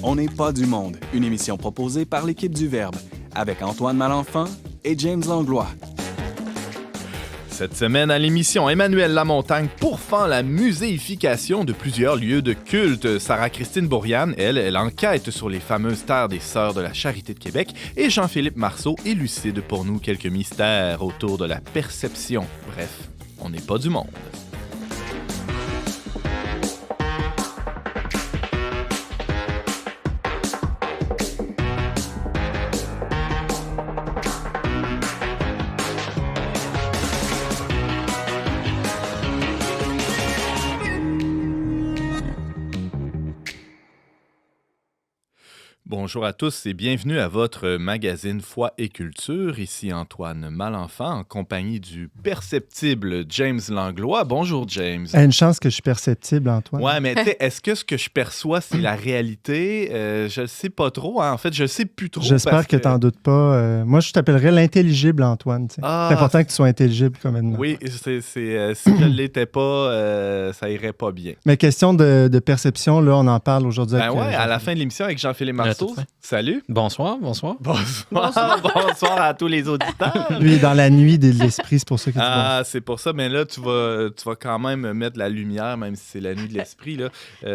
On n'est pas du monde, une émission proposée par l'équipe du Verbe, avec Antoine Malenfant et James Langlois. Cette semaine à l'émission, Emmanuel Lamontagne pourfend la muséification de plusieurs lieux de culte. Sarah-Christine Bourriane, elle enquête sur les fameuses terres des Sœurs de la Charité de Québec. Et Jean-Philippe Marceau élucide pour nous quelques mystères autour de la perception. Bref, on n'est pas du monde. Bonjour à tous et bienvenue à votre magazine Foi et Culture. Ici Antoine Malenfant en compagnie du perceptible James Langlois. Bonjour James. Une chance que je suis perceptible, Antoine. Ouais, mais tu sais, est-ce que ce que je perçois, c'est la réalité? Je le sais pas trop. Hein. En fait, je le sais plus trop. J'espère que tu n'en doutes pas. Moi, je t'appellerais l'intelligible, Antoine. Ah, c'est important que tu sois intelligible comme Edmond. Oui, si je ne l'étais pas, ça irait pas bien. Mais question de perception, là, on en parle aujourd'hui. Ben ouais, à la fin de l'émission avec Jean-Philippe Marceau. Salut. Bonsoir. Bonsoir à tous les auditeurs. Lui, dans la nuit de l'esprit, c'est pour ça qu'il dit bon. C'est pour ça, mais là, tu vas quand même mettre la lumière, même si c'est la nuit de l'esprit, là,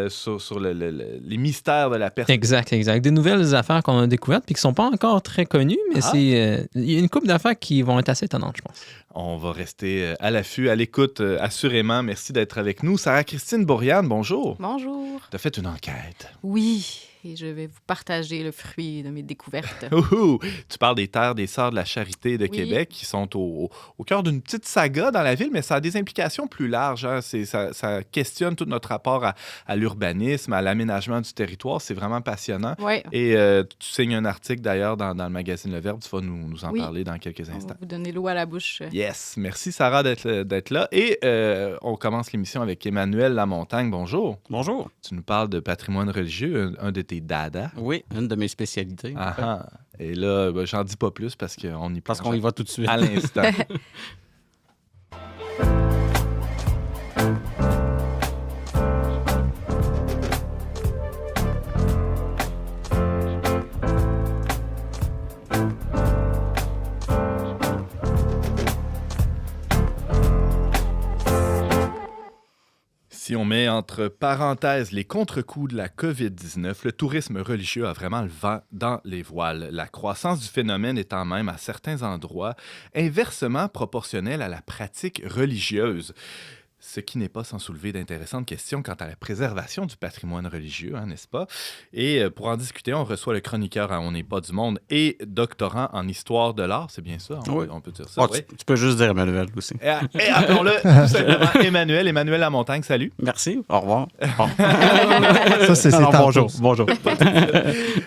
sur les mystères de la personne. Exact. Des nouvelles affaires qu'on a découvertes puis qui ne sont pas encore très connues, mais il y a une couple d'affaires qui vont être assez étonnantes, je pense. On va rester à l'affût, à l'écoute, assurément. Merci d'être avec nous. Sarah-Christine Bourriane, bonjour. Bonjour. Tu as fait une enquête. Oui. Et je vais vous partager le fruit de mes découvertes. Tu parles des terres des Sœurs de la Charité de Québec qui sont au cœur d'une petite saga dans la ville, mais ça a des implications plus larges. Hein. Ça questionne tout notre rapport à l'urbanisme, à l'aménagement du territoire. C'est vraiment passionnant. Ouais. Et tu signes un article d'ailleurs dans le magazine Le Verbe. Tu vas nous en parler dans quelques instants. On va vous donner l'eau à la bouche. Yes. Merci Sarah d'être là. Et on commence l'émission avec Emmanuel Lamontagne. Bonjour. Bonjour. Tu nous parles de patrimoine religieux, un de tes dadas. Oui, une de mes spécialités. Et là, j'en dis pas plus parce qu'on y va tout de suite. À l'instant. Si on met entre parenthèses les contre-coups de la COVID-19, le tourisme religieux a vraiment le vent dans les voiles. La croissance du phénomène étant même, à certains endroits, inversement proportionnelle à la pratique religieuse. Ce qui n'est pas sans soulever d'intéressantes questions quant à la préservation du patrimoine religieux, hein, n'est-ce pas? Et pour en discuter, on reçoit le chroniqueur à On n'est pas du monde et doctorant en histoire de l'art, c'est bien ça? On peut dire ça. Oui. Tu peux juste dire Emmanuel aussi. Et appelons-le tout simplement Emmanuel Lamontagne, salut. Merci, au revoir. Ça, c'est Bonjour.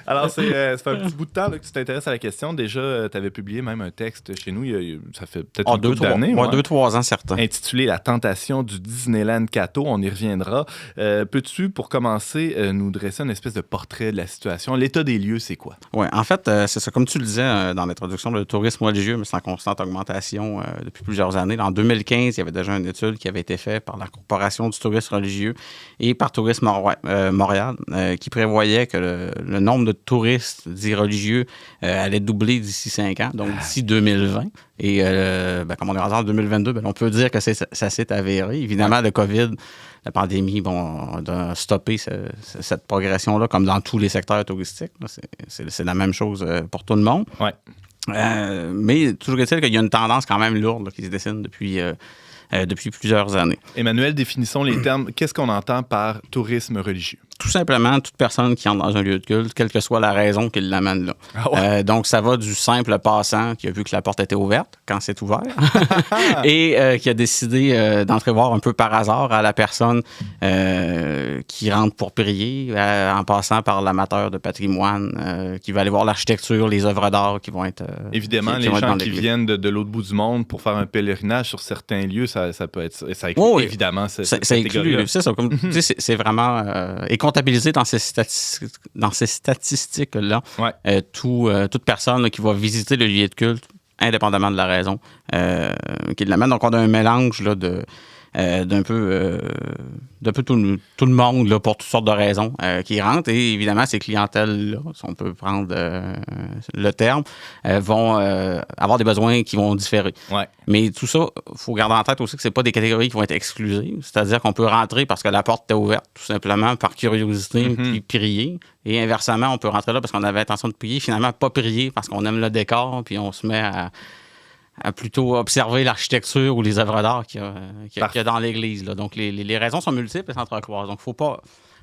Alors, ça fait un petit bout de temps là, que tu t'intéresses à la question. Déjà, tu avais publié même un texte chez nous, ça fait peut-être un bout d'années. 2-3 ans, certains. Intitulé « La tentation du Disneyland Cato », on y reviendra. Peux-tu, pour commencer, nous dresser une espèce de portrait de la situation? L'état des lieux, c'est quoi? Oui, en fait, c'est ça. Comme tu le disais dans l'introduction, le tourisme religieux, mais c'est en constante augmentation depuis plusieurs années. En 2015, il y avait déjà une étude qui avait été faite par la Corporation du tourisme religieux et par Tourisme Montréal qui prévoyait que le nombre de touristes dits religieux allait doubler d'ici 5 ans, donc d'ici 2020. Et comme on est rendu en 2022, on peut dire que ça s'est avéré. Évidemment, le COVID, la pandémie, a stoppé cette progression-là, comme dans tous les secteurs touristiques. C'est la même chose pour tout le monde. Ouais. Mais toujours est-il qu'il y a une tendance quand même lourde qui se dessine depuis plusieurs années. Emmanuel, définissons les termes. Qu'est-ce qu'on entend par tourisme religieux? Tout simplement, toute personne qui entre dans un lieu de culte, quelle que soit la raison qui l'amène là. Ah ouais. Donc, ça va du simple passant qui a vu que la porte était ouverte quand c'est ouvert et qui a décidé d'entrer voir un peu par hasard à la personne qui rentre pour prier, en passant par l'amateur de patrimoine qui va aller voir l'architecture, les œuvres d'art qui vont être... Évidemment, les gens qui viennent de l'autre bout du monde pour faire un pèlerinage sur certains lieux, ça peut être... Ça inclut, évidemment, ça inclut, c'est ça. Comme, c'est vraiment... comptabiliser dans ces statistiques-là toute personne là, qui va visiter le lieu de culte, indépendamment de la raison, qui l'amène. Donc, on a un mélange là, de d'un peu tout le monde là, pour toutes sortes de raisons qui rentrent. Et évidemment, ces clientèles-là, si on peut prendre le terme, vont avoir des besoins qui vont différer. Ouais. Mais tout ça, il faut garder en tête aussi que ce pas des catégories qui vont être exclusives. C'est-à-dire qu'on peut rentrer parce que la porte était ouverte, tout simplement, par curiosité, puis prier. Et inversement, on peut rentrer là parce qu'on avait l'intention de prier, finalement, pas prier parce qu'on aime le décor, puis on se met à plutôt observer l'architecture ou les œuvres d'art qu'il y a dans l'église. Là. Donc, les raisons sont multiples et s'entrecroisent. Donc, il ne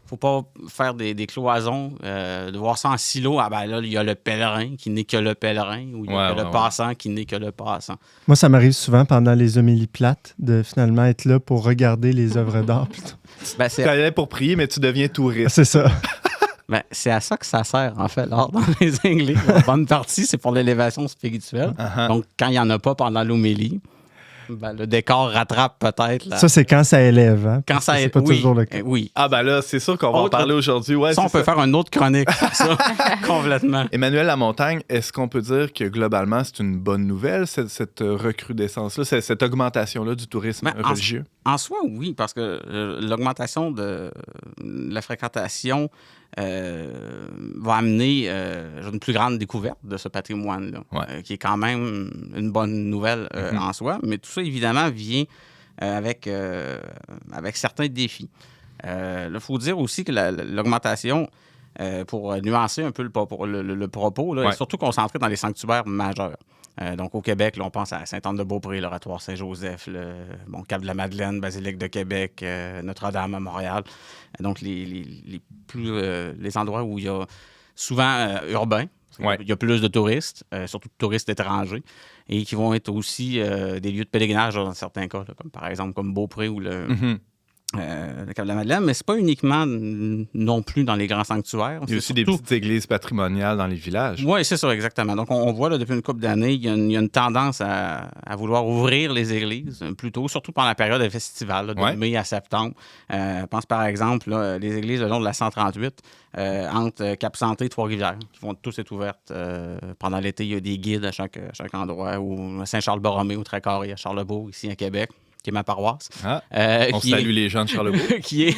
faut pas faire des cloisons, de voir ça en silo. Ah ben là, il y a le pèlerin qui n'est que le pèlerin, ou il y a le passant qui n'est que le passant. Moi, ça m'arrive souvent pendant les homélies plates de finalement être là pour regarder les œuvres d'art. Ben, Tu allais pour prier, mais tu deviens touriste. C'est ça. Ben, c'est à ça que ça sert, en fait, l'art dans les églises. En bonne partie, c'est pour l'élévation spirituelle. Donc, quand il n'y en a pas pendant l'homélie, ben, le décor rattrape peut-être. Ça, c'est quand ça élève. Hein? Quand ça c'est pas toujours le cas. Oui. Ah ben là, c'est sûr qu'on va en parler aujourd'hui. Ouais, ça, on peut faire une autre chronique sur ça, complètement. Emmanuel Lamontagne, est-ce qu'on peut dire que globalement, c'est une bonne nouvelle, cette recrudescence-là, cette augmentation-là du tourisme religieux? En soi, oui, parce que l'augmentation de la fréquentation va amener une plus grande découverte de ce patrimoine-là, qui est quand même une bonne nouvelle en soi. Mais tout ça, évidemment, vient avec certains défis. Il faut dire aussi que l'augmentation, pour nuancer un peu le propos, là, est surtout concentrée dans les sanctuaires majeurs. Donc, au Québec, là, on pense à Sainte-Anne-de-Beaupré, l'Oratoire Saint-Joseph, Cap de la Madeleine, Basilique de Québec, Notre-Dame à Montréal. Donc, les endroits où il y a souvent urbain, il y a plus de touristes, surtout de touristes étrangers, et qui vont être aussi des lieux de pèlerinage dans certains cas, là, comme par exemple comme Beaupré ou le Cap de la Madeleine, mais c'est pas uniquement non plus dans les grands sanctuaires. Il y a aussi des petites églises patrimoniales dans les villages. Oui, c'est ça, exactement. Donc, on voit là, depuis une couple d'années, il y a une tendance à vouloir ouvrir les églises, plutôt, surtout pendant la période des festivals, là, de mai à septembre. Je pense par exemple, là, les églises le long de la 138, entre Cap-Santé et Trois-Rivières, qui vont tous être ouvertes. Pendant l'été, il y a des guides à chaque endroit, ou Saint-Charles-Borromée ou Très-Carré à Charlesbourg, ici à Québec, qui est ma paroisse. On salue les gens de Charlesbourg. qui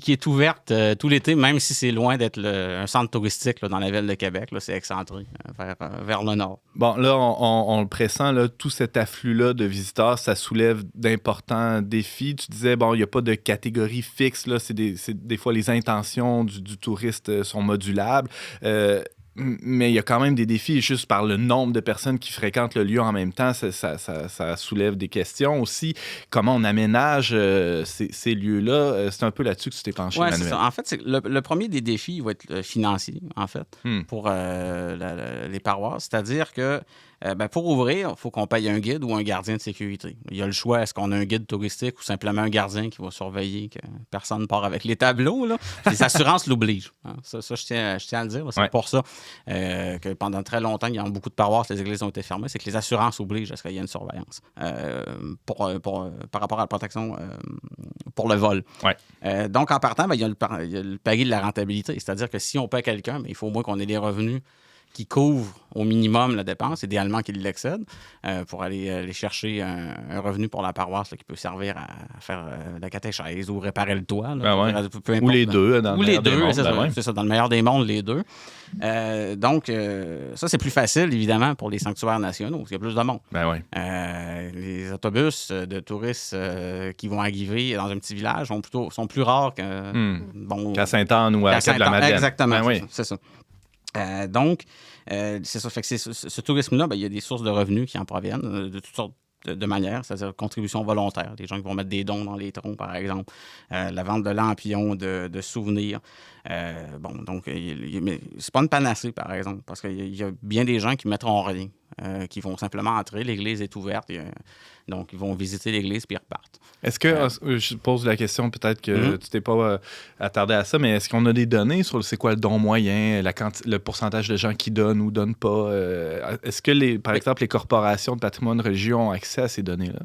est ouverte tout l'été, même si c'est loin d'être un centre touristique là, dans la ville de Québec. Là, c'est excentré vers le nord. Bon, là, on le pressent, là, tout cet afflux-là de visiteurs, ça soulève d'importants défis. Tu disais, bon, il n'y a pas de catégorie fixe. Là, c'est des fois, les intentions du touriste sont modulables. Mais il y a quand même des défis, juste par le nombre de personnes qui fréquentent le lieu en même temps, ça soulève des questions aussi. Comment on aménage ces lieux-là? C'est un peu là-dessus que tu t'es penché, Emmanuel. C'est ça. En fait, le premier des défis va être financier, en fait, pour les paroisses. C'est-à-dire que pour ouvrir, il faut qu'on paye un guide ou un gardien de sécurité. Il y a le choix, est-ce qu'on a un guide touristique ou simplement un gardien qui va surveiller que personne ne part avec les tableaux, là? Les assurances l'obligent. Hein? Ça, je tiens à le dire. C'est pour ça que pendant très longtemps, il y a beaucoup de paroisses, les églises ont été fermées. C'est que les assurances obligent à ce qu'il y ait une surveillance par rapport à la protection pour le vol. Donc, en partant, il y a le palier de la rentabilité. C'est-à-dire que si on paie quelqu'un, il faut au moins qu'on ait des revenus qui couvre au minimum la dépense, idéalement qu'il l'excède, pour aller chercher un revenu pour la paroisse là, qui peut servir à faire la catéchèse ou réparer le toit. Là, peu importe, ou les deux. Ou les deux, c'est ça, dans le meilleur des mondes, les deux. Donc, ça, c'est plus facile, évidemment, pour les sanctuaires nationaux, parce qu'il y a plus de monde. Les autobus de touristes qui vont arriver dans un petit village sont plus rares qu'à Sainte-Anne ou à Cap de la Madeleine. Exactement, c'est ça. Donc, c'est ça. Fait que ce tourisme-là, il y a des sources de revenus qui en proviennent de toutes sortes de manières, c'est-à-dire contribution volontaire, des gens qui vont mettre des dons dans les troncs, par exemple, la vente de lampions, de souvenirs. Donc, c'est pas une panacée, par exemple, parce qu'il y a bien des gens qui mettront rien, qui vont simplement entrer, l'église est ouverte, donc ils vont visiter l'église puis ils repartent. Est-ce que, je pose la question, peut-être que tu t'es pas attardé à ça, mais est-ce qu'on a des données sur c'est quoi le don moyen, le pourcentage de gens qui donnent ou donnent pas? Est-ce que, par exemple, les corporations de patrimoine religieux ont accès à ces données-là?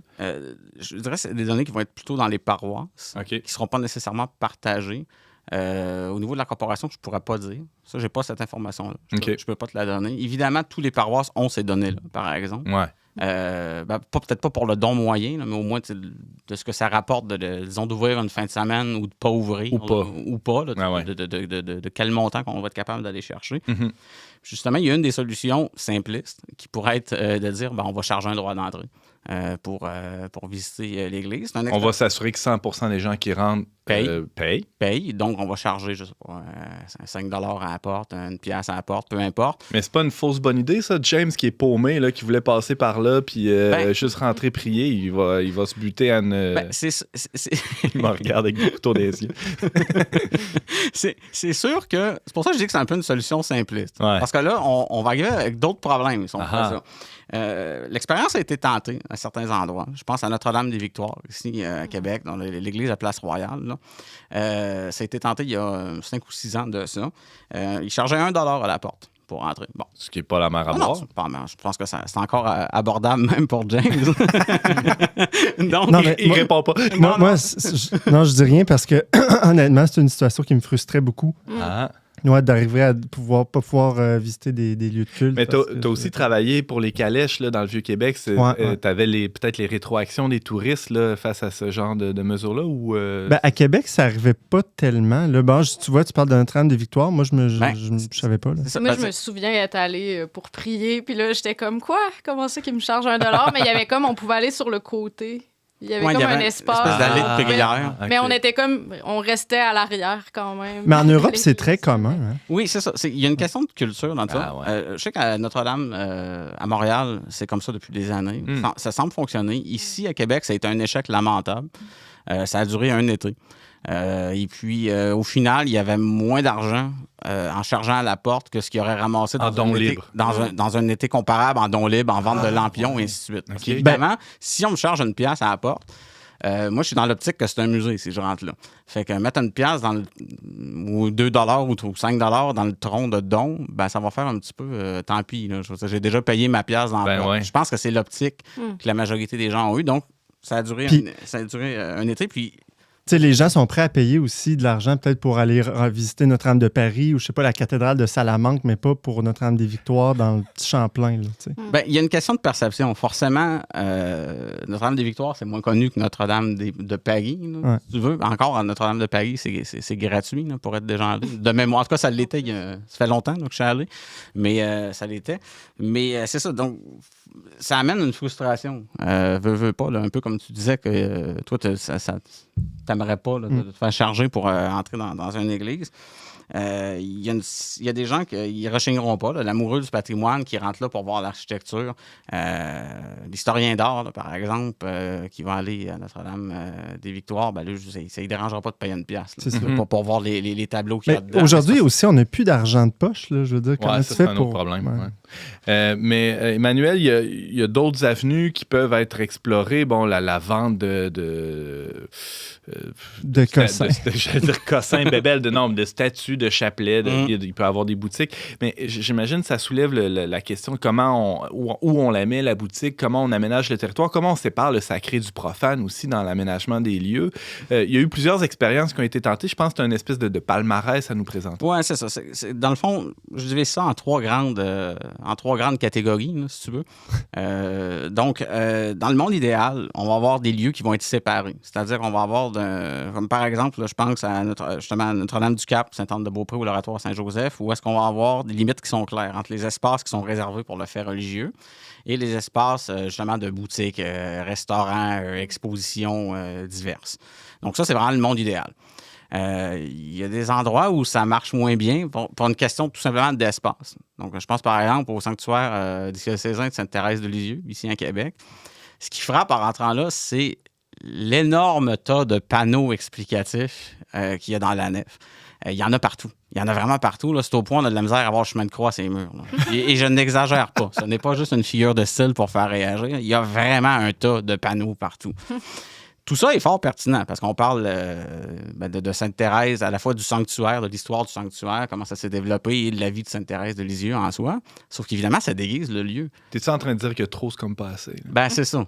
Je dirais que c'est des données qui vont être plutôt dans les paroisses, qui ne seront pas nécessairement partagées. Au niveau de la corporation, je ne pourrais pas dire. Ça, je n'ai pas cette information-là. Je ne peux pas te la donner. Évidemment, tous les paroisses ont ces données-là, par exemple. Peut-être pas pour le don moyen, là, mais au moins de ce que ça rapporte, disons, d'ouvrir une fin de semaine ou de ne pas ouvrir. Ou pas là, de quel montant qu'on va être capable d'aller chercher. Mm-hmm. Justement, il y a une des solutions simplistes qui pourrait être de dire on va charger un droit d'entrée pour visiter l'église. On va s'assurer que 100% des gens qui rentrent payent. Donc, on va charger, je sais pas, 5 $ à la porte, une pièce à la porte, peu importe. Mais c'est pas une fausse bonne idée, ça? James, qui est paumé, là, qui voulait passer par là, puis juste rentrer prier, il va se buter à une... Il me regarde avec des couteaux des yeux. C'est sûr que... C'est pour ça que je dis que c'est un peu une solution simpliste. Ouais. Parce que là, on va arriver avec d'autres problèmes, si on fait ça. L'expérience a été tentée à certains endroits. Je pense à Notre-Dame-des-Victoires, ici à Québec, dans l'église à Place-Royale. Ça a été tenté il y a 5 ou 6 ans de ça. Ils chargeaient 1 $ à la porte pour entrer. Bon. Ce qui n'est pas la mer à boire. Je pense que c'est encore abordable même pour James. Donc, non, mais il répond pas. Je dis rien parce que honnêtement, c'est une situation qui me frustrait beaucoup. Ouais, d'arriver à pas pouvoir visiter des lieux de culte. Mais tu as aussi travaillé pour les calèches là, dans le Vieux-Québec. Tu avais peut-être les rétroactions des touristes là, face à ce genre de mesures-là? Ou à Québec, ça n'arrivait pas tellement. Là, tu vois, tu parles de Notre-Dame-des-Victoires. Moi, je ne savais pas. Là. Moi, je me souviens être allée pour prier. Puis là, j'étais comme, quoi? Comment ça qu'ils me chargent 1 $? Mais il y avait on pouvait aller sur le côté. Il y avait un espace. Une espèce d'allée de prière. Mais on était on restait à l'arrière quand même. Mais en Europe, c'est très commun. Hein? Oui, c'est ça. Il y a une question de culture dans ça. Je sais qu'à Notre-Dame, à Montréal, c'est comme ça depuis des années. Ça semble fonctionner. Ici, à Québec, ça a été un échec lamentable. Ça a duré un été. Et puis, au final, il y avait moins d'argent en chargeant à la porte que ce qu'il aurait ramassé dans un été comparable en don libre, en vente de lampions, et ainsi de suite. Parce qu'évidemment, si on me charge une pièce à la porte, moi, je suis dans l'optique que c'est un musée si je rentre là. Fait que mettre une pièce ou 2 $ ou 5 $ dans le tronc de don, ça va faire un petit peu tant pis. Là. J'ai déjà payé ma pièce dans le porte. Je pense que c'est l'optique que la majorité des gens ont eu. Donc, ça a duré un été. Puis, les gens sont prêts à payer aussi de l'argent peut-être pour aller visiter Notre-Dame de Paris ou, je sais pas, la cathédrale de Salamanque, mais pas pour Notre-Dame-des-Victoires dans le petit Champlain. Il y a une question de perception. Forcément, Notre-Dame-des-Victoires, c'est moins connu que Notre-Dame de Paris. Si tu veux. Encore, à Notre-Dame de Paris, c'est gratuit là, pour être déjà allé. De mémoire, en tout cas, ça l'était. Ça fait longtemps que je suis allé, mais ça l'était. Mais c'est ça. Donc, ça amène une frustration. Veux pas, là, un peu comme tu disais que toi, ça t'aimerais pas là, de te faire charger pour entrer dans une église. Il y a des gens qui ne rechigneront pas. L'amoureux du patrimoine qui rentre là pour voir l'architecture. L'historien d'art, là, par exemple, qui va aller à Notre-Dame-des-Victoires, ça ne dérangera pas de payer une pièce. Pour voir les tableaux qu'il y a dedans. Aujourd'hui aussi, on n'a plus d'argent de poche. Là, je veux dire, comment tu fais c'est un autre problème. Ouais. Mais Emmanuel, il y a d'autres avenues qui peuvent être explorées. Bon, la vente de cossins. J'allais dire cossins, bébelles, de statues, de chapelets. Il peut y avoir des boutiques. Mais j'imagine que ça soulève la question de où on la met, la boutique, comment on aménage le territoire, comment on sépare le sacré du profane aussi dans l'aménagement des lieux. Il y a eu plusieurs expériences qui ont été tentées. Je pense que tu as une espèce de palmarès à nous présenter. Oui, c'est ça. Dans le fond, je divise ça en trois grandes catégories, là, si tu veux. Donc, dans le monde idéal, on va avoir des lieux qui vont être séparés. C'est-à-dire qu'on va avoir, comme par exemple, là, je pense à Notre-Dame-du-Cap, Sainte-Anne-de-Beaupré ou l'Oratoire Saint-Joseph, où est-ce qu'on va avoir des limites qui sont claires entre les espaces qui sont réservés pour le fait religieux et les espaces, justement, de boutiques, restaurants, expositions diverses. Donc ça, c'est vraiment le monde idéal. Il y a des endroits où ça marche moins bien pour une question tout simplement d'espace. Donc, je pense par exemple au sanctuaire diocésain de Sainte-Thérèse de Lisieux, ici à Québec. Ce qui frappe en rentrant là, c'est l'énorme tas de panneaux explicatifs qu'il y a dans la nef. Il y en a partout. Il y en a vraiment partout. Là. C'est au point qu'on a de la misère à avoir le chemin de croix à ces murs. Et je n'exagère pas. Ce n'est pas juste une figure de style pour faire réagir. Il y a vraiment un tas de panneaux partout. Tout ça est fort pertinent parce qu'on parle de Sainte-Thérèse, à la fois du sanctuaire, de l'histoire du sanctuaire, comment ça s'est développé et de la vie de Sainte-Thérèse de Lisieux en soi. Sauf qu'évidemment, ça déguise le lieu. T'es-tu en train de dire que trop, c'est comme pas assez? C'est ça.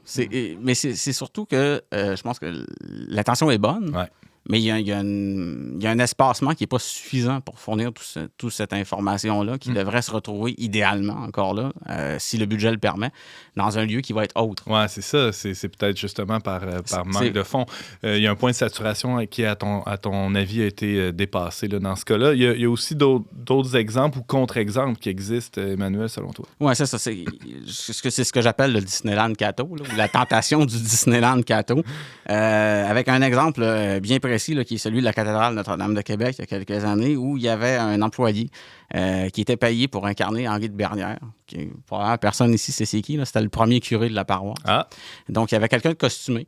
Mais c'est surtout que je pense que l'attention est bonne. Ouais. mais il y a un espacement qui n'est pas suffisant pour fournir toute cette information-là, qui devrait se retrouver idéalement, encore là, si le budget le permet, dans un lieu qui va être autre. Oui, c'est ça. C'est peut-être justement par manque de fonds. Il y a un point de saturation qui, à ton avis, a été dépassé là, dans ce cas-là. Il y a aussi d'autres exemples ou contre-exemples qui existent, Emmanuel, selon toi? Oui, c'est ça. C'est ce que j'appelle le Disneyland Cato, là, ou la tentation du Disneyland Cato, avec un exemple bien précis là, qui est celui de la cathédrale Notre-Dame de Québec il y a quelques années, où il y avait un employé qui était payé pour incarner Henri de Bernière. Probablement personne ici sait c'est qui. Là. C'était le premier curé de la paroisse. Ah. Donc, il y avait quelqu'un de costumé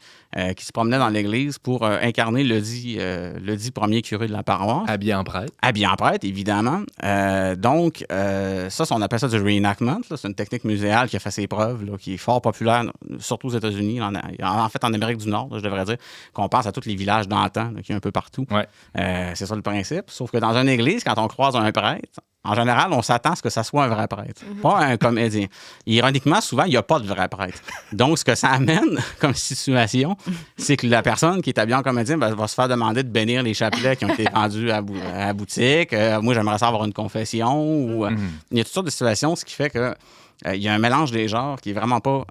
qui se promenait dans l'église pour incarner le dit premier curé de la paroisse. Habillé en prêtre. Habillé en prêtre, évidemment. Donc, ça, on appelle ça du reenactment. Là. C'est une technique muséale qui a fait ses preuves, là, qui est fort populaire, surtout aux États-Unis, en fait en Amérique du Nord, là, je devrais dire, qu'on pense à tous les villages d'antan qu'il y a un peu partout. Ouais. C'est ça le principe. Sauf que dans une église, quand on croise un prêtre, en général, on s'attend à ce que ça soit un vrai prêtre, pas un comédien. Ironiquement, souvent, il n'y a pas de vrai prêtre. Donc, ce que ça amène comme situation, c'est que la personne qui est habillée en comédien va se faire demander de bénir les chapelets qui ont été vendus à la boutique. Moi, j'aimerais ça avoir une confession. Ou, il y a toutes sortes de situations, ce qui fait que il y a un mélange des genres qui est vraiment pas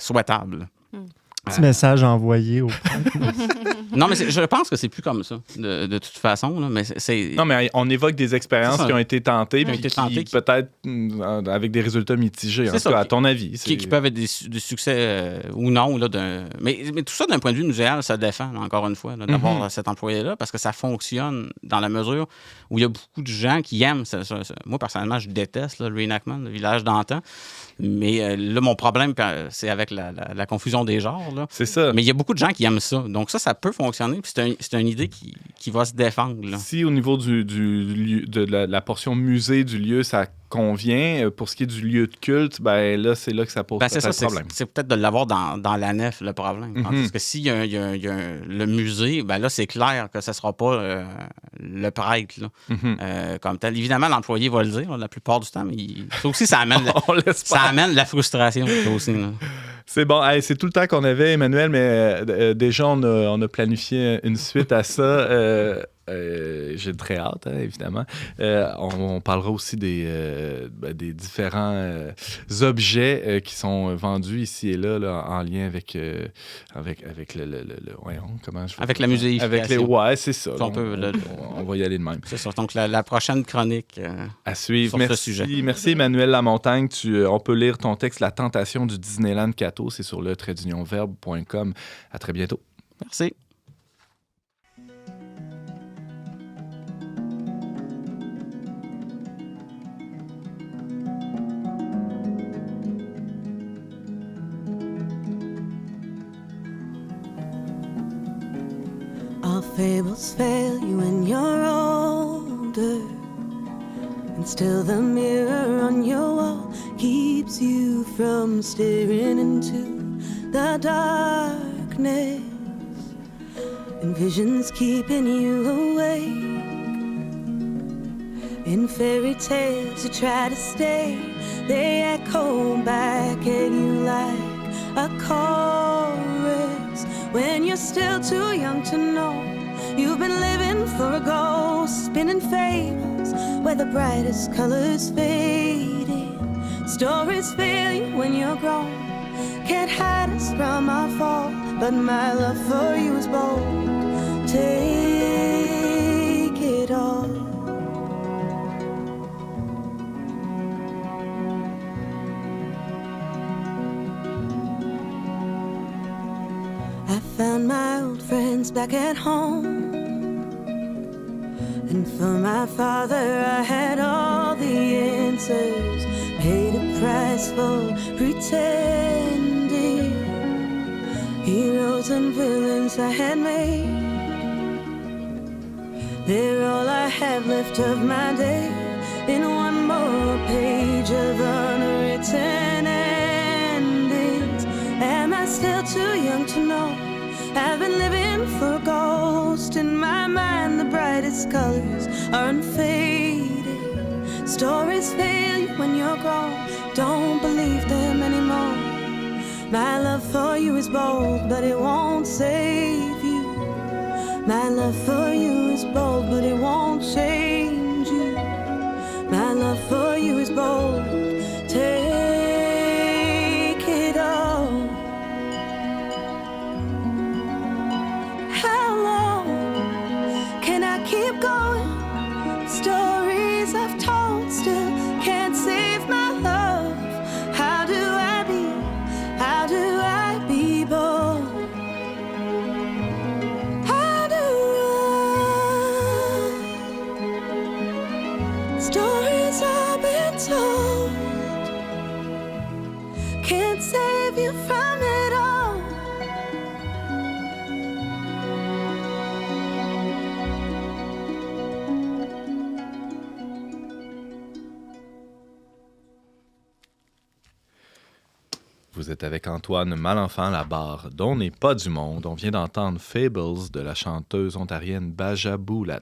souhaitable. Petit message envoyé au Non, mais je pense que c'est plus comme ça, de toute façon. Là, mais Non, mais on évoque des expériences qui ont été tentées, puis qui peut-être avec des résultats mitigés, en tout cas, à ton avis. Qui peuvent être des succès ou non. Là, mais tout ça, d'un point de vue muséal, ça défend, là, encore une fois, là, d'avoir cet employé-là, parce que ça fonctionne dans la mesure où il y a beaucoup de gens qui aiment ça. Moi, personnellement, je déteste là, le reenactment, le village d'antan. Mais là, mon problème, c'est avec la confusion des genres. Là. C'est ça. Mais il y a beaucoup de gens qui aiment ça. Donc ça peut fonctionner. Puis c'est une idée qui va se défendre. Là. Si au niveau de la portion musée du lieu, ça convient, pour ce qui est du lieu de culte, ben là, c'est là que ça pose peut-être problème. C'est peut-être de l'avoir dans la nef, le problème. Parce que s'il y a, le musée, ben là, c'est clair que ce ne sera pas le prêtre là, comme tel. Évidemment, l'employé va le dire là, la plupart du temps, mais ça aussi, ça amène la frustration. Ça aussi, là. C'est bon. Hey, c'est tout le temps qu'on avait, Emmanuel, mais déjà, on a planifié une suite à ça. J'ai très hâte, hein, évidemment. On parlera aussi des différents objets qui sont vendus ici et là en lien avec le comment je avec la muséification. Ouais, c'est ça. On va y aller de même. C'est ça. Donc, la prochaine chronique à suivre. Sur ce sujet. Merci, Emmanuel Lamontagne. On peut lire ton texte « La tentation du Disneyland Cato ». C'est sur le _verbe.com. À très bientôt. Merci. All fables fail you when you're older, and still the mirror on your wall keeps you from staring into the darkness, and visions keeping you awake. In fairy tales you try to stay, they echo back at you like a chorus. When you're still too young to know, you've been living for a ghost, spinning fables where the brightest colors fading. Stories fail you when you're grown, can't hide us from our fall, but my love for you is bold. Take it all. I found my old friends back at home, and for my father I had all the answers, paid a price for pretending. Heroes and villains I had made, they're all I have left of my day, in one more page of unwritten endings. Am I still too young to know? I've been living for a ghost. In my mind the brightest colors are unfading. Stories fail you when you're grown, don't believe them anymore. My love for you is bold, but it won't save you My love for you is bold, but it won't change you. My love for you is bold. Take it all. How long can I keep going? Stories I've told still can't save my love. How do I be bold? How do I? Stories I've been told can't save you from it all. Vous êtes avec Antoine Malenfant Labarre, dont n'est pas du monde. On vient d'entendre Fables de la chanteuse ontarienne Baja Boulat.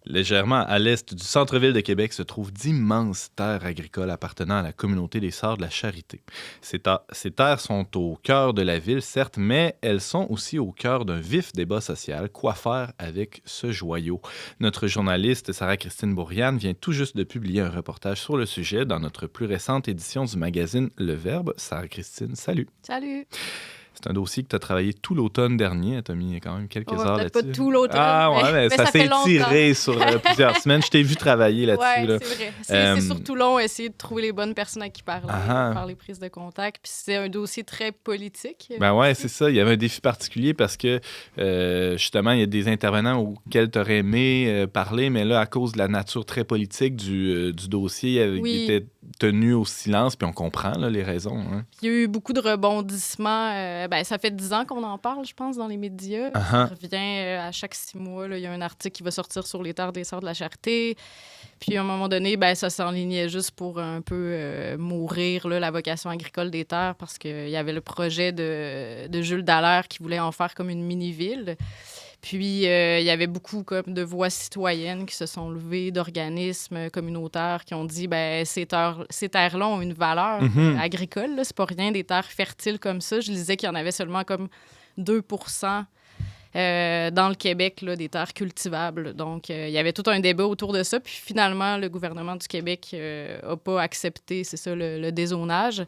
Légèrement à l'est du centre-ville de Québec se trouvent d'immenses terres agricoles appartenant à la communauté des Sœurs de la Charité. Ces terres sont au cœur de la ville, certes, mais elles sont aussi au cœur d'un vif débat social. Quoi faire avec ce joyau? Notre journaliste Sarah-Christine Bourriane vient tout juste de publier un reportage sur le sujet dans notre plus récente édition du magazine Le Verbe. Sarah-Christine, salut! Salut! C'est un dossier que tu as travaillé tout l'automne dernier. Tu as mis quand même quelques heures peut-être là-dessus. pas tout l'automne, Ah ouais, mais ça s'est fait longtemps. étiré sur plusieurs semaines. Je t'ai vu travailler là-dessus. Oui, là. c'est vrai. C'est surtout long, essayer de trouver les bonnes personnes à qui parler, faire les prises de contact. Puis c'est un dossier très politique. Ben ouais, c'est ça. Il y avait un défi particulier parce que, justement, il y a des intervenants auxquels tu aurais aimé parler, mais là, à cause de la nature très politique du dossier, il était tenu au silence, puis on comprend là, les raisons. Hein. Il y a eu beaucoup de rebondissements. Ça fait 10 ans qu'on en parle, je pense, dans les médias. Ça revient à chaque 6 mois. Il y a un article qui va sortir sur les terres des Sœurs de la Charité. Puis, à un moment donné, ça s'enlignait juste pour un peu mourir la vocation agricole des terres parce qu'il y avait le projet de Jules Dallaire qui voulait en faire comme une mini-ville. Puis, il y avait beaucoup comme, de voix citoyennes qui se sont levées, d'organismes communautaires qui ont dit ces terres-là ont une valeur agricole. Là. C'est pas rien, des terres fertiles comme ça. Je lisais qu'il y en avait seulement comme 2% dans le Québec, là, des terres cultivables. Donc, il y avait tout un débat autour de ça. Puis finalement, le gouvernement du Québec n'a pas accepté, c'est ça, le dézonage.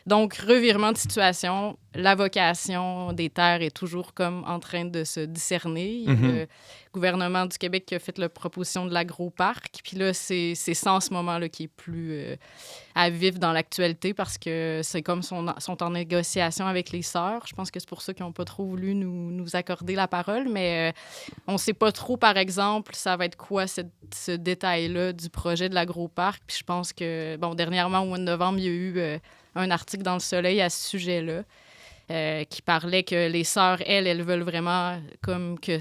Donc, revirement de situation, la vocation des terres est toujours comme en train de se discerner. Le gouvernement du Québec qui a fait la proposition de l'agroparc. Puis là, c'est ça en ce moment-là qui est plus à vif dans l'actualité parce que c'est comme sont en négociation avec les sœurs. Je pense que c'est pour ça qu'ils n'ont pas trop voulu nous accorder la parole. Mais on ne sait pas trop, par exemple, ça va être quoi ce détail-là du projet de l'agroparc. Puis je pense que, dernièrement, au mois de novembre, il y a eu un article dans Le Soleil à ce sujet-là qui parlait que les sœurs, elles veulent vraiment comme que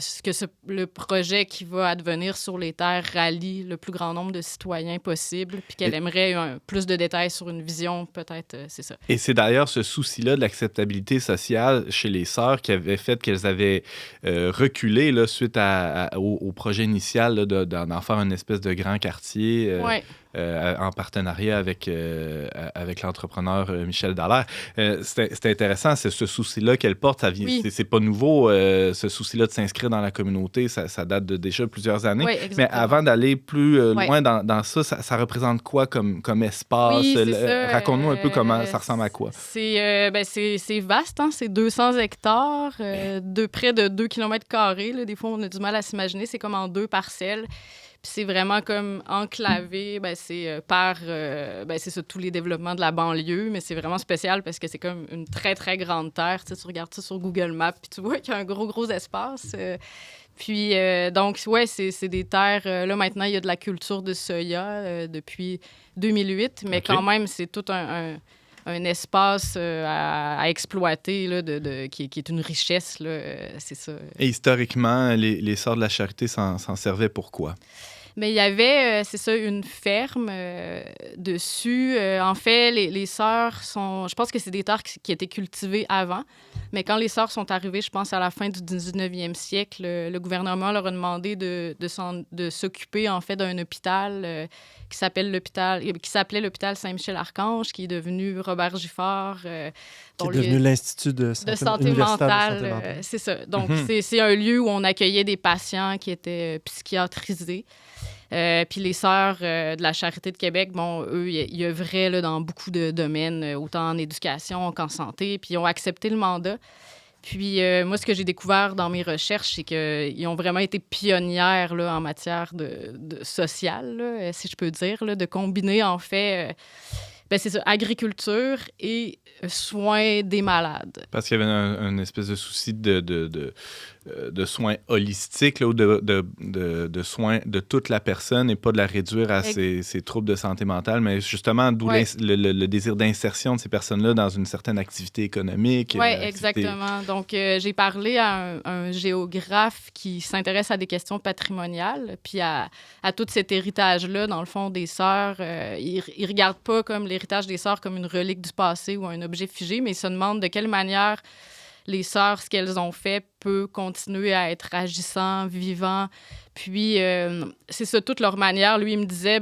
le projet qui va advenir sur les terres rallie le plus grand nombre de citoyens possible, puis qu'elles aimeraient plus de détails sur une vision, peut-être, c'est ça. Et c'est d'ailleurs ce souci-là de l'acceptabilité sociale chez les sœurs qui avait fait qu'elles avaient reculé là, suite au projet initial là, d'en faire une espèce de grand quartier. En partenariat avec l'entrepreneur Michel Dallaire. C'est intéressant, c'est ce souci-là qu'elle porte. C'est pas nouveau, ce souci-là de s'inscrire dans la communauté. Ça date de déjà plusieurs années. Oui, mais avant d'aller plus loin dans ça représente quoi comme espace? Oui, raconte-nous un peu comment ça ressemble à quoi. C'est vaste, hein? C'est 200 hectares, de près de 2 km². Des fois, on a du mal à s'imaginer. C'est comme en 2 parcelles. Puis c'est vraiment comme enclavé, c'est c'est ça, tous les développements de la banlieue, mais c'est vraiment spécial parce que c'est comme une très, très grande terre. Tu regardes ça sur Google Maps, puis tu vois qu'il y a un gros espace. Puis, donc, c'est des terres... là, maintenant, il y a de la culture de soya depuis 2008, mais quand même, c'est tout un espace à exploiter là, qui est une richesse, là, c'est ça. Et historiquement, les Sœurs de la Charité s'en servaient pour quoi? Mais il y avait, c'est ça, une ferme dessus. En fait, les sœurs sont... Je pense que c'est des terres qui étaient cultivées avant. Mais quand les sœurs sont arrivées, je pense à la fin du 19e siècle, le gouvernement leur a demandé de s'occuper en fait d'un hôpital qui s'appelait l'hôpital Saint-Michel-Archange, qui est devenu Robert Giffard. Qui est devenu l'Institut de santé mentale. C'est ça. Donc, c'est un lieu où on accueillait des patients qui étaient psychiatrisés. Puis les Sœurs de la Charité de Québec, bon, eux, ils œuvraient là, dans beaucoup de domaines, autant en éducation qu'en santé, puis ils ont accepté le mandat. Puis moi, ce que j'ai découvert dans mes recherches, c'est qu'ils ont vraiment été pionnières là, en matière de sociale, là, si je peux dire, là, de combiner, en fait, c'est ça, agriculture et soins des malades. Parce qu'il y avait un espèce de souci de soins holistiques, là, ou de soins de toute la personne et pas de la réduire à ses troubles de santé mentale, mais justement d'où le désir d'insertion de ces personnes-là dans une certaine activité économique. Oui, exactement. Donc, j'ai parlé à un géographe qui s'intéresse à des questions patrimoniales, puis à tout cet héritage-là, dans le fond, des sœurs. Il ne regarde pas comme l'héritage des sœurs comme une relique du passé ou un objet figé, mais il se demande de quelle manière les sœurs, ce qu'elles ont fait, peut continuer à être agissant, vivant. Puis, c'est ça, toute leur manière. Lui, il me disait,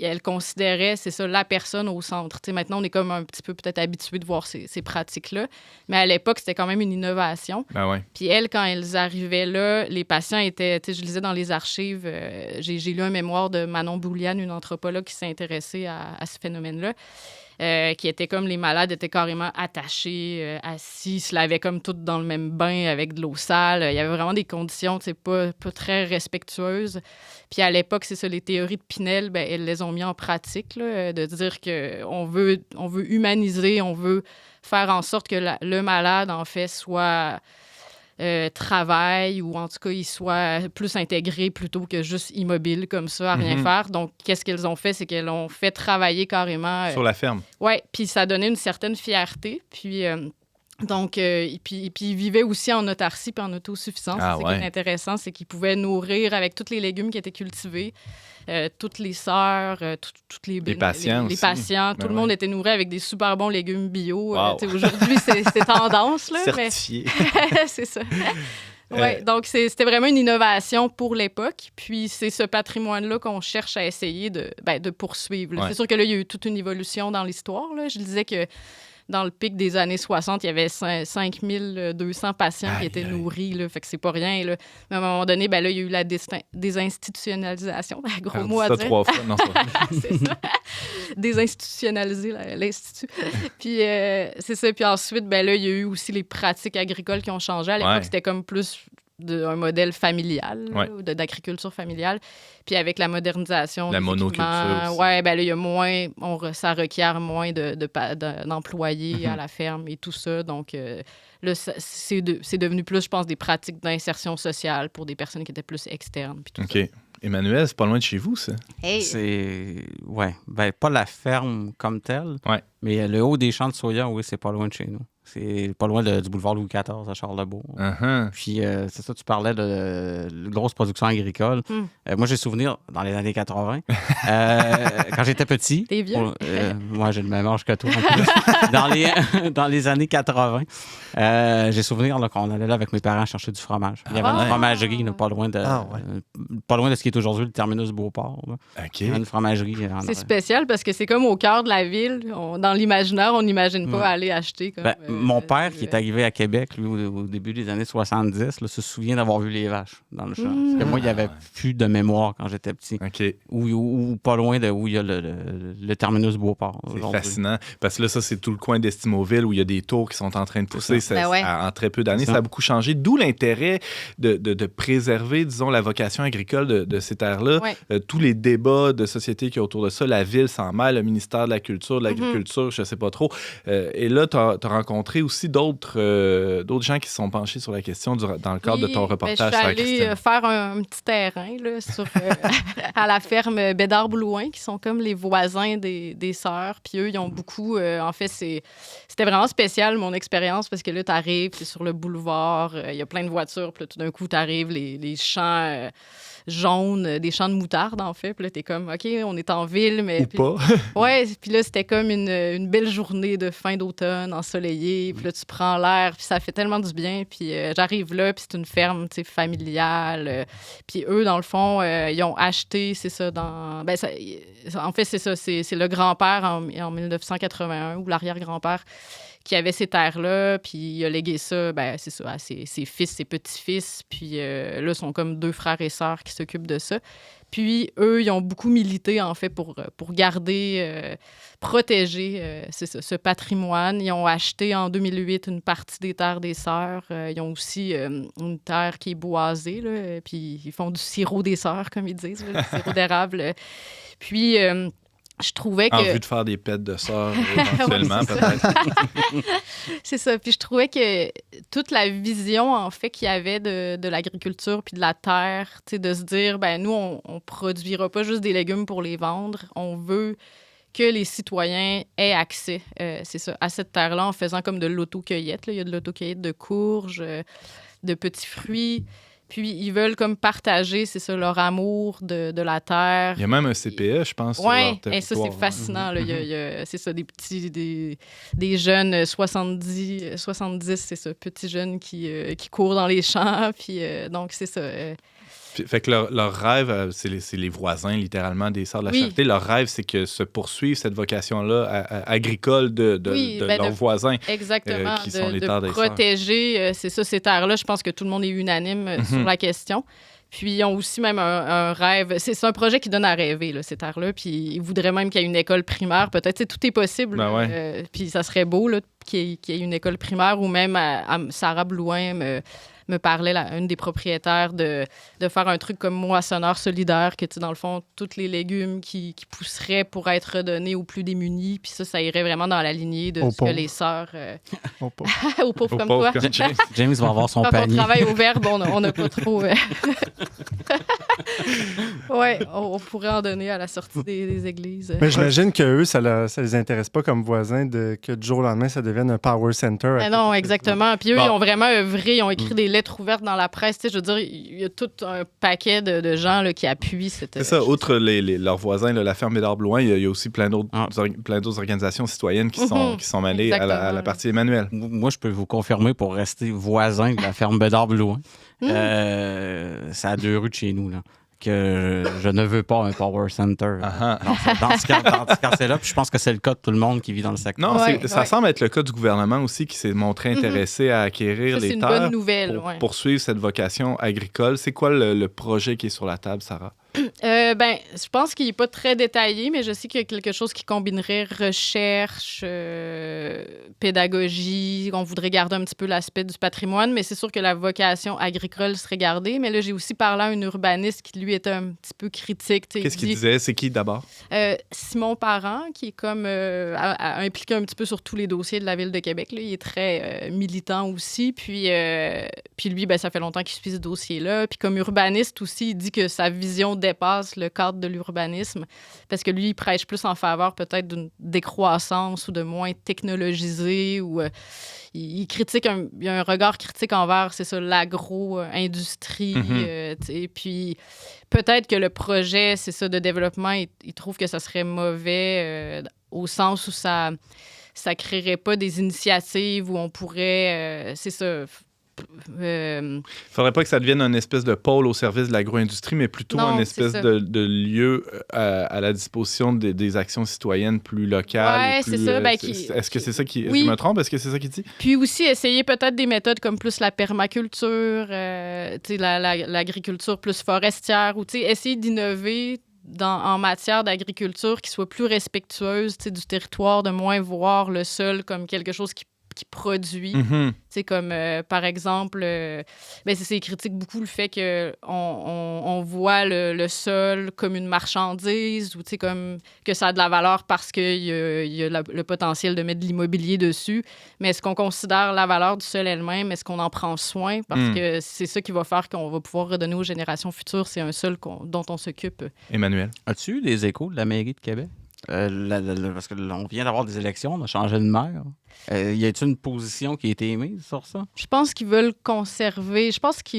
elle considérait, c'est ça, la personne au centre. Tu sais, maintenant, on est comme un petit peu peut-être habitué de voir ces pratiques-là. Mais à l'époque, c'était quand même une innovation. Ben ouais. Puis elles, quand elles arrivaient là, les patients étaient, tu sais, je lisais dans les archives, j'ai lu un mémoire de Manon Bouliane, une anthropologue qui s'est intéressée à ce phénomène-là. Qui étaient comme les malades étaient carrément attachés, assis, se lavaient comme toutes dans le même bain avec de l'eau sale. Il y avait vraiment des conditions, tu sais, pas très respectueuses. Puis à l'époque, c'est ça, les théories de Pinel, elles les ont mis en pratique, là, de dire qu'on veut humaniser, on veut faire en sorte que le malade, en fait, soit... travail ou en tout cas, il soit plus intégré plutôt que juste immobile comme ça, à rien faire. Donc, qu'est-ce qu'elles ont fait? C'est qu'elles l'ont fait travailler carrément... sur la ferme. Oui, puis ça donnait une certaine fierté. Puis, puis ils vivaient aussi en autarcie puis en autosuffisance. Ah, c'est ce qui est intéressant, c'est qu'ils pouvaient nourrir avec tous les légumes qui étaient cultivés. Toutes les sœurs, toutes les patients, tout le monde était nourri avec des super bons légumes bio. Wow. Aujourd'hui, c'est tendance. Là, certifié. Mais... c'est ça. Ouais, donc, c'était vraiment une innovation pour l'époque. Puis, c'est ce patrimoine-là qu'on cherche à essayer de poursuivre. Ouais. C'est sûr que là, il y a eu toute une évolution dans l'histoire. Là. Je disais que dans le pic des années 60, il y avait 5200 patients qui étaient nourris. Là, fait que c'est pas rien. Là. Mais à un moment donné, là, il y a eu la désinstitutionnalisation. Gros mot à dire. 3 fois. Non, c'est ça. Désinstitutionnaliser l'Institut. Puis c'est ça. Puis ensuite, là, il y a eu aussi les pratiques agricoles qui ont changé. À l'époque, c'était comme plus un modèle familial, d'agriculture familiale. Puis avec la modernisation... La monoculture aussi. Oui, là, il y a moins... ça requiert moins d'employés à la ferme et tout ça. Donc, là, c'est devenu plus, je pense, des pratiques d'insertion sociale pour des personnes qui étaient plus externes. Puis tout ça. Emmanuel, c'est pas loin de chez vous, ça? Hey. C'est... Ouais. Pas la ferme comme telle, mais le haut des champs de soya, oui, c'est pas loin de chez nous. C'est pas loin du boulevard Louis XIV à Charlebourg. Uh-huh. Puis, c'est ça, tu parlais de grosse production agricole. Moi, j'ai souvenir dans les années 80, quand j'étais petit. T'es vieux? Moi, j'ai le même âge que toi. En plus. Dans les années 80, j'ai souvenir là, qu'on allait là avec mes parents chercher du fromage. Il y avait une fromagerie là, pas loin de ce qui est aujourd'hui le terminus Beauport. Okay. Une fromagerie. C'est spécial parce que c'est comme au cœur de la ville. Dans l'imaginaire, on n'imagine pas aller acheter comme... mon père, qui est arrivé à Québec, lui, au début des années 70, là, se souvient d'avoir vu les vaches dans le champ. Parce que moi, il n'y avait plus de mémoire quand j'étais petit. Okay. Ou pas loin de où il y a le terminus Beauport. C'est fascinant. Parce que là, ça, c'est tout le coin d'Estimauville où il y a des tours qui sont en train de pousser. En très peu d'années, ça a beaucoup changé. D'où l'intérêt de préserver, disons, la vocation agricole de ces terres-là. Tous les débats de société qui y a autour de ça, la ville s'en mêle, le ministère de la Culture, de l'Agriculture, je ne sais pas trop. Et là, tu as rencontré aussi d'autres gens qui se sont penchés sur la question dans le cadre de ton reportage. Je suis allée faire un petit terrain là, à la ferme Bédard-Blouin, qui sont comme les voisins des sœurs. Puis eux, ils ont beaucoup... en fait, c'était vraiment spécial, mon expérience, parce que là, tu arrives, tu es sur le boulevard, il y a plein de voitures, puis là, tout d'un coup, tu arrives, les champs... jaunes, des champs de moutarde, en fait. Puis là, t'es comme, OK, on est en ville, mais... Ou pas. Ouais, puis là, c'était comme une belle journée de fin d'automne, ensoleillée. Puis là, tu prends l'air, puis ça fait tellement du bien. Puis j'arrive là, puis c'est une ferme, tu sais, familiale. Puis eux, dans le fond, ils ont acheté, c'est ça, en fait, c'est ça, c'est le grand-père en 1981, ou l'arrière-grand-père, qui avait ces terres-là, puis il a légué ça, c'est ça, à ses fils, ses petits-fils. Puis là, sont comme 2 frères et sœurs qui s'occupent de ça. Puis eux, ils ont beaucoup milité, en fait, pour garder, protéger c'est ça, ce patrimoine. Ils ont acheté en 2008 une partie des terres des sœurs. Ils ont aussi une terre qui est boisée, là, puis ils font du sirop des sœurs, comme ils disent, là, du sirop d'érable. Puis... je trouvais que... En vue de faire des pets de sœurs, éventuellement, oui, peut-être. C'est ça. Puis je trouvais que toute la vision, en fait, qu'il y avait de l'agriculture puis de la terre, tu sais, de se dire, nous, on produira pas juste des légumes pour les vendre. On veut que les citoyens aient accès, c'est ça, à cette terre-là en faisant comme de l'autocueillette. Il y a de l'autocueillette de courges, de petits fruits. Puis, ils veulent comme partager, c'est ça, leur amour de la terre. Il y a même un CPE, je pense, sur leur territoire. Ça, c'est fascinant. Là. Il y a, c'est ça, des jeunes 70, c'est ça, petits jeunes qui courent dans les champs. Puis, donc, c'est ça. Fait que leur rêve, c'est les voisins, littéralement, des Sœurs de la Charité. Leur rêve, c'est que se poursuive cette vocation-là agricole de leurs voisins. Exactement. Qui sont les terres des Sœurs. Protéger, c'est ça, ces terres-là. Je pense que tout le monde est unanime sur la question. Puis, ils ont aussi même un rêve. C'est un projet qui donne à rêver, là, ces terres-là. Puis, ils voudraient même qu'il y ait une école primaire. Peut-être, tout est possible. Puis, ça serait beau là, qu'il y ait une école primaire ou même à Sarah Blouin me parlait, une des propriétaires, de faire un truc comme moissonneur solidaire, que, tu sais, dans le fond, tous les légumes qui pousseraient pour être redonnés aux plus démunis. Puis ça irait vraiment dans la lignée de ce que les sœurs... aux pauvres comme toi. James va avoir son panier. Quand on travaille au Verbe, on n'a pas trop... Oui, on pourrait en donner à la sortie des églises. Mais j'imagine qu'eux, ça les intéresse pas comme voisins que du jour au lendemain, ça devienne un power center. Non, exactement. Puis eux, ils ont vraiment œuvré, ils ont écrit des lettres ouvertes dans la presse. Tu sais, je veux dire, il y a tout un paquet de gens là, qui appuient cette... C'est ça, outre leurs voisins, là, la ferme Bédard Blouin, il y a aussi plein d'autres organisations citoyennes qui sont mêlées à la partie Emmanuel. Moi, je peux vous confirmer, pour rester voisin de la ferme Bédard Blouin, c'est à 2 rues de chez nous, là, que je ne veux pas un power center dans ce quartier-là. Puis je pense que c'est le cas de tout le monde qui vit dans le secteur. Non, ça semble être le cas du gouvernement aussi, qui s'est montré intéressé à acquérir les terres. C'est une bonne nouvelle. Pour poursuivre cette vocation agricole. C'est quoi le projet qui est sur la table, Sarah? Je pense qu'il n'est pas très détaillé, mais je sais qu'il y a quelque chose qui combinerait recherche, pédagogie. On voudrait garder un petit peu l'aspect du patrimoine, mais c'est sûr que la vocation agricole serait gardée. Mais là, j'ai aussi parlé à un urbaniste qui, lui, était un petit peu critique. Qu'est-ce qu'il disait? C'est qui, d'abord? Simon Parent, qui est comme impliqué un petit peu sur tous les dossiers de la Ville de Québec. Là. Il est très militant aussi. Puis lui, ça fait longtemps qu'il suit ce dossier-là. Puis comme urbaniste aussi, il dit que sa vision dépasse le cadre de l'urbanisme, parce que lui, il prêche plus en faveur peut-être d'une décroissance ou de moins technologisé, ou il critique, il y a un regard critique envers, c'est ça, l'agro-industrie. Puis peut-être que le projet, c'est ça, de développement, il trouve que ça serait mauvais au sens où ça créerait pas des initiatives où on pourrait, c'est ça... Faudrait pas que ça devienne une espèce de pôle au service de l'agro-industrie, mais plutôt une espèce de lieu à la disposition des actions citoyennes plus locales. Oui, c'est ça. Est-ce que c'est ça qui... Oui. Je me trompe? Est-ce que c'est ça qu'il dit? Puis aussi, essayer peut-être des méthodes comme plus la permaculture, l'agriculture plus forestière, ou essayer d'innover en matière d'agriculture qui soit plus respectueuse du territoire, de moins voir le sol comme quelque chose qui produit. Comme, par exemple, c'est critique beaucoup le fait qu'on voit le sol comme une marchandise, ou comme que ça a de la valeur parce qu'il y a le potentiel de mettre de l'immobilier dessus. Mais est-ce qu'on considère la valeur du sol elle-même? Est-ce qu'on en prend soin? Parce que c'est ça qui va faire qu'on va pouvoir redonner aux générations futures. C'est un sol dont on s'occupe. Emmanuel. As-tu eu des échos de la mairie de Québec? Parce que on vient d'avoir des élections, on a changé de maire. Y a-t-il une position qui a été émise sur ça? Je pense qu'ils veulent conserver. Je pense que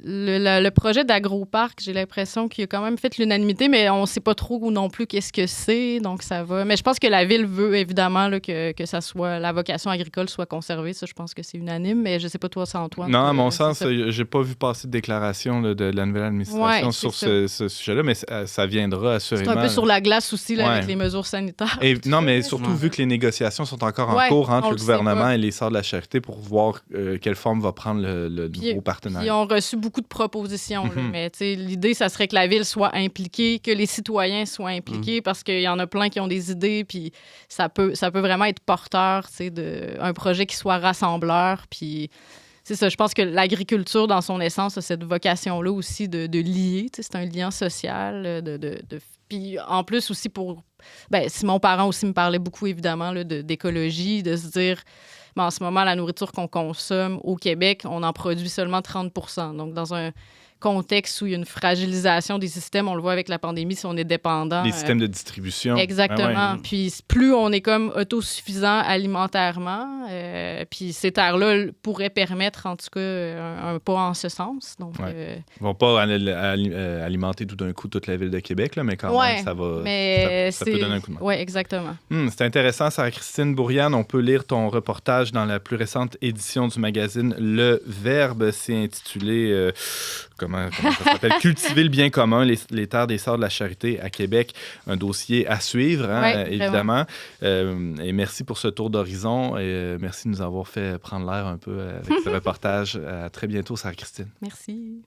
le projet d'agroparc, j'ai l'impression qu'il a quand même fait l'unanimité, mais on ne sait pas trop non plus qu'est-ce que c'est, donc ça va. Mais je pense que la ville veut évidemment là, que ça soit, la vocation agricole soit conservée. Ça, je pense que c'est unanime, mais je ne sais pas toi, ça, Antoine. Non, à mon sens, j'ai pas vu passer de déclaration là, de la nouvelle administration sur ce sujet-là, mais ça viendra assurément. C'est un peu sur la glace aussi là, avec les mesures sanitaires. Non, mais surtout vu que les négociations sont encore en cours entre le gouvernement et les Sœurs de la Charité pour voir quelle forme va prendre le nouveau partenariat. Ils ont reçu beaucoup de propositions, là, mais l'idée, ça serait que la ville soit impliquée, que les citoyens soient impliqués, parce qu'il y en a plein qui ont des idées, puis ça peut vraiment être porteur d'un projet qui soit rassembleur, puis... C'est ça, je pense que l'agriculture, dans son essence, a cette vocation-là aussi de lier. C'est un lien social. Puis en plus aussi pour... si mon parent aussi me parlait beaucoup, évidemment, là, d'écologie, de se dire... en ce moment, la nourriture qu'on consomme au Québec, on en produit seulement 30 %. Donc, dans un contexte où il y a une fragilisation des systèmes, on le voit avec la pandémie, si on est dépendant. Les systèmes de distribution. Exactement. Puis plus on est comme autosuffisant alimentairement, puis ces terres-là pourraient permettre, en tout cas, un pas en ce sens. Donc, ils ne vont pas alimenter tout d'un coup toute la ville de Québec, là, mais quand même, ça va. Mais ça peut donner un coup de main. Oui, exactement. C'est intéressant, Sarah-Christine Bourriane. On peut lire ton reportage dans la plus récente édition du magazine Le Verbe. C'est intitulé... Comment ça s'appelle? Cultiver le bien commun, les terres des Sœurs de la Charité à Québec. Un dossier à suivre, évidemment. Et merci pour ce tour d'horizon et merci de nous avoir fait prendre l'air un peu avec ce reportage. À très bientôt, Sarah-Christine. Merci.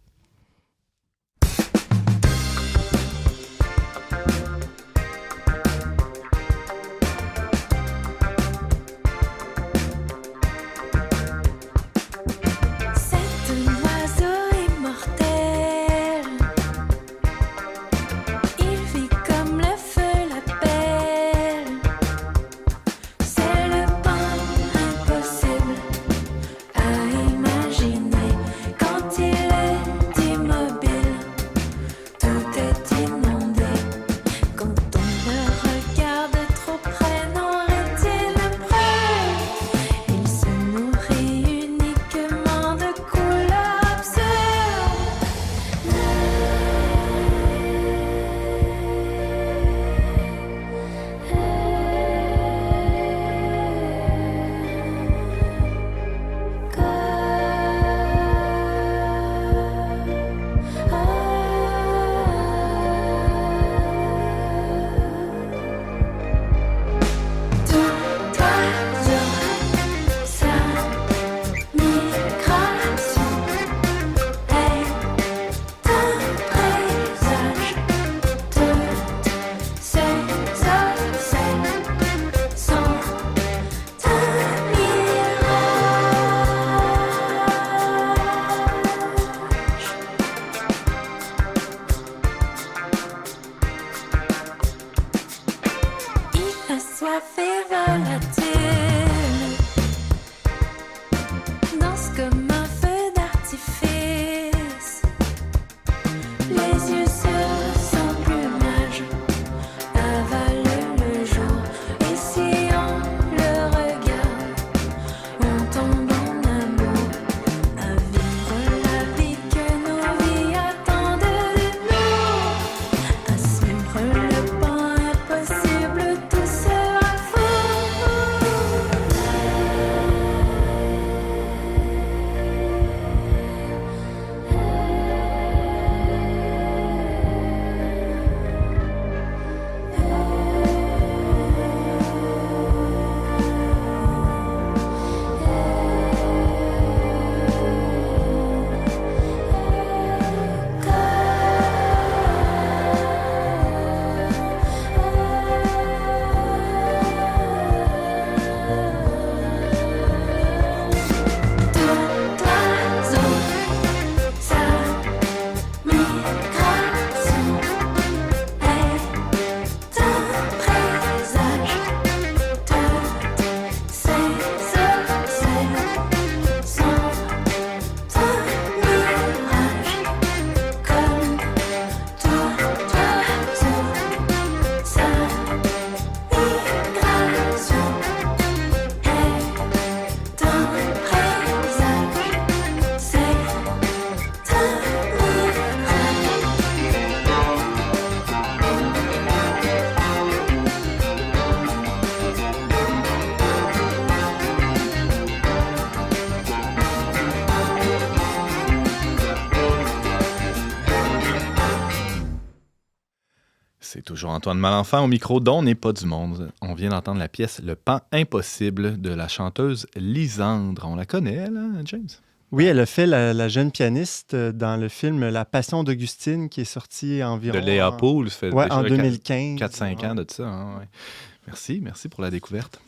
Toujours Antoine Malenfant au micro d'On n'est pas du monde. On vient d'entendre la pièce Le Pan impossible de la chanteuse Lisandre. On la connaît, elle, hein, James? Oui, elle a fait la jeune pianiste dans le film La Passion d'Augustine qui est sorti environ... De Léa Poul, ça fait déjà en 2015. 4-5 ans de ça. Hein, ouais. Merci pour la découverte.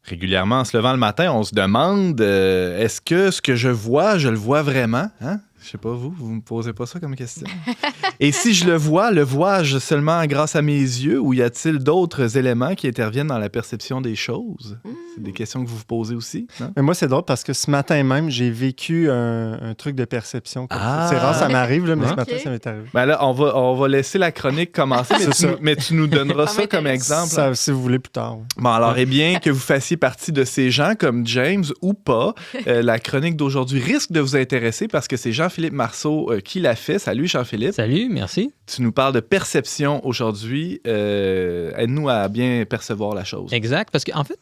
Régulièrement, en se levant le matin, on se demande est-ce que ce que je vois, je le vois vraiment? Hein? Je sais pas, vous me posez pas ça comme question. Et si je le vois-je seulement grâce à mes yeux ou y a-t-il d'autres éléments qui interviennent dans la perception des choses? C'est des questions que vous vous posez aussi, non? Mais moi, c'est drôle parce que ce matin même, j'ai vécu un truc de perception. Comme ça. C'est rare, ça m'arrive, là, mais ce matin, ça m'est arrivé. Ben là, on va laisser la chronique commencer, mais tu nous donneras ça comme exemple. Ça, si vous voulez, plus tard. Oui. Bon, alors, bien que vous fassiez partie de ces gens comme James ou pas, la chronique d'aujourd'hui risque de vous intéresser parce que c'est Jean-Philippe Marceau qui l'a fait. Salut, Jean-Philippe. Salut, merci. Tu nous parles de perception aujourd'hui. Aide-nous à bien percevoir la chose. Exact, parce qu'en fait,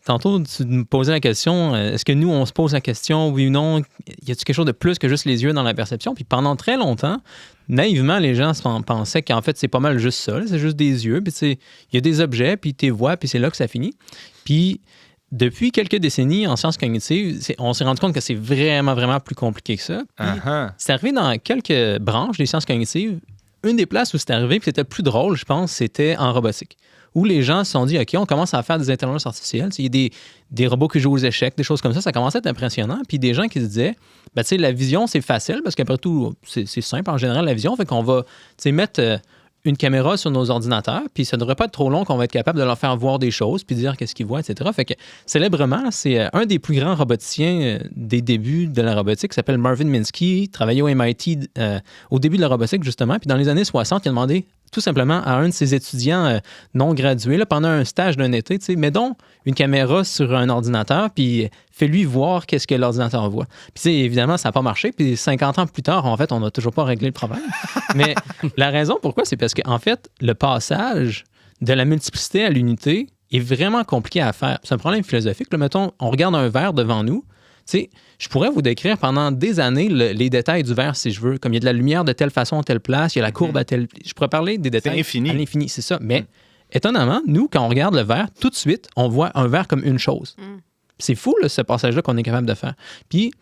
tantôt, tu me posais la question, est-ce que nous, on se pose la question, oui ou non, y a-t-il quelque chose de plus que juste les yeux dans la perception? Puis pendant très longtemps, naïvement, les gens pensaient qu'en fait, c'est pas mal juste ça, là, c'est juste des yeux, puis il y a des objets, puis tu les vois, puis c'est là que ça finit. Puis depuis quelques décennies, en sciences cognitives, on s'est rendu compte que c'est vraiment, vraiment plus compliqué que ça. C'est arrivé dans quelques branches des sciences cognitives. Une des places où c'est arrivé, puis c'était le plus drôle, je pense, c'était en robotique, où les gens se sont dit, OK, on commence à faire des intelligences artificielles. Il y a des robots qui jouent aux échecs, des choses comme ça. Ça commençait à être impressionnant. Puis des gens qui se disaient, ben, tu sais, la vision, c'est facile, parce qu'après tout, c'est simple en général, la vision. Fait qu'on va mettre une caméra sur nos ordinateurs, puis ça ne devrait pas être trop long qu'on va être capable de leur faire voir des choses, puis dire qu'est-ce qu'ils voient, etc. Fait que, célèbrement, c'est un des plus grands roboticiens des débuts de la robotique, qui s'appelle Marvin Minsky, il travaillait au MIT au début de la robotique, justement, puis dans les années 60, il a demandé tout simplement à un de ses étudiants non gradués, là, pendant un stage d'un été, mets donc une caméra sur un ordinateur, puis fais-lui voir qu'est-ce que l'ordinateur voit. Puis évidemment, ça n'a pas marché, puis 50 ans plus tard, en fait, on n'a toujours pas réglé le problème. Mais la raison pourquoi, c'est parce qu'en fait, le passage de la multiplicité à l'unité est vraiment compliqué à faire. C'est un problème philosophique. Là, mettons, on regarde un verre devant nous. Je pourrais vous décrire pendant des années les détails du verre, si je veux. Comme il y a de la lumière de telle façon, à telle place, il y a la courbe à telle... Je pourrais parler des détails à l'infini, c'est ça. Mais étonnamment, nous, quand on regarde le verre, tout de suite, on voit un verre comme une chose. C'est fou, là, ce passage-là qu'on est capable de faire. Puis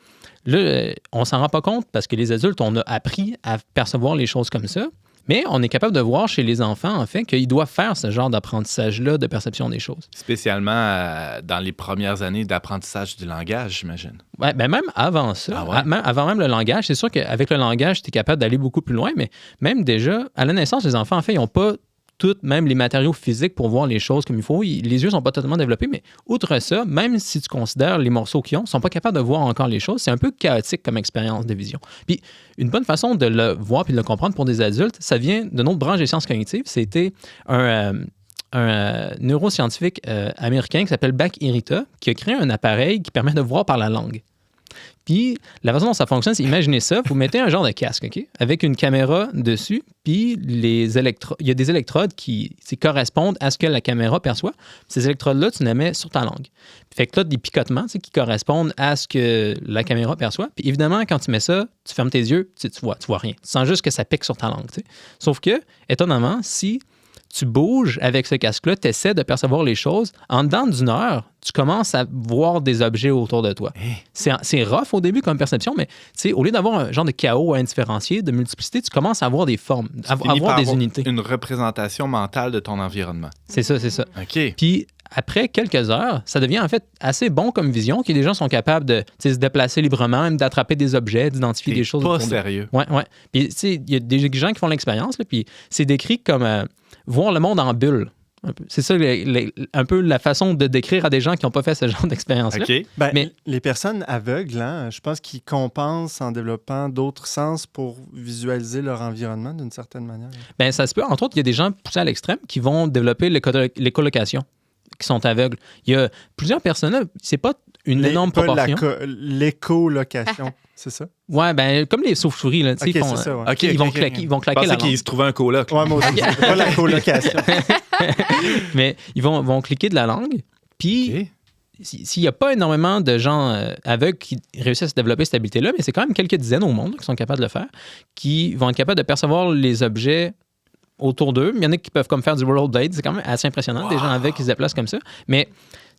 là, on s'en rend pas compte parce que les adultes, on a appris à percevoir les choses comme ça. Mais on est capable de voir chez les enfants, en fait, qu'ils doivent faire ce genre d'apprentissage-là de perception des choses. Spécialement dans les premières années d'apprentissage du langage, j'imagine. Ouais, ben même avant ça, avant même le langage, c'est sûr qu'avec le langage, tu es capable d'aller beaucoup plus loin, mais même déjà, à la naissance, les enfants, en fait, ils n'ont pas tous, même les matériaux physiques pour voir les choses comme il faut. Les yeux ne sont pas totalement développés, mais outre ça, même si tu considères les morceaux qu'ils ont, ils ne sont pas capables de voir encore les choses. C'est un peu chaotique comme expérience de vision. Puis, une bonne façon de le voir puis de le comprendre pour des adultes, ça vient de notre branche des sciences cognitives. C'était un neuroscientifique américain qui s'appelle Bach Irita, qui a créé un appareil qui permet de voir par la langue. Puis, la façon dont ça fonctionne, c'est, imaginez ça, vous mettez un genre de casque, OK, avec une caméra dessus, puis il y a des électrodes qui correspondent à ce que la caméra perçoit. Ces électrodes-là, tu les mets sur ta langue. Fait que là, des picotements qui correspondent à ce que la caméra perçoit. Puis évidemment, quand tu mets ça, tu fermes tes yeux, tu vois rien. Tu sens juste que ça pique sur ta langue. Sauf que, étonnamment, si tu bouges avec ce casque-là, tu essaies de percevoir les choses. En dedans d'une heure, tu commences à voir des objets autour de toi. C'est rough au début comme perception, mais au lieu d'avoir un genre de chaos à indifférencier, de multiplicité, tu commences à voir des formes, à voir des unités. Une représentation mentale de ton environnement. C'est ça. OK. Puis après quelques heures, ça devient en fait assez bon comme vision, que les gens sont capables de se déplacer librement, même d'attraper des objets, d'identifier des choses. Pas sérieux. Ouais. Puis il y a des gens qui font l'expérience, puis c'est décrit comme voir le monde en bulle. C'est ça, un peu la façon de décrire à des gens qui n'ont pas fait ce genre d'expérience-là. Okay. Mais les personnes aveugles, je pense qu'ils compensent en développant d'autres sens pour visualiser leur environnement d'une certaine manière. Ben, ça se peut. Entre autres, il y a des gens poussés à l'extrême qui vont développer l'écolocation, qui sont aveugles. Il y a plusieurs personnes, c'est pas une énorme proportion. L'écolocation, c'est ça? Ouais, ben comme les sauves-souris, là, c'est ça, ouais. Ils vont claquer la langue. qu'ils se trouvaient un coloc. Ouais, moi aussi, c'est pas la colocation. Mais ils vont cliquer de la langue, puis s'il n'y a pas énormément de gens aveugles qui réussissent à se développer cette habilité-là, mais c'est quand même quelques dizaines au monde qui sont capables de le faire, qui vont être capables de percevoir les objets autour d'eux. Il y en a qui peuvent comme faire du rollerblade. C'est quand même assez impressionnant, des gens avec qui se déplacent comme ça. Mais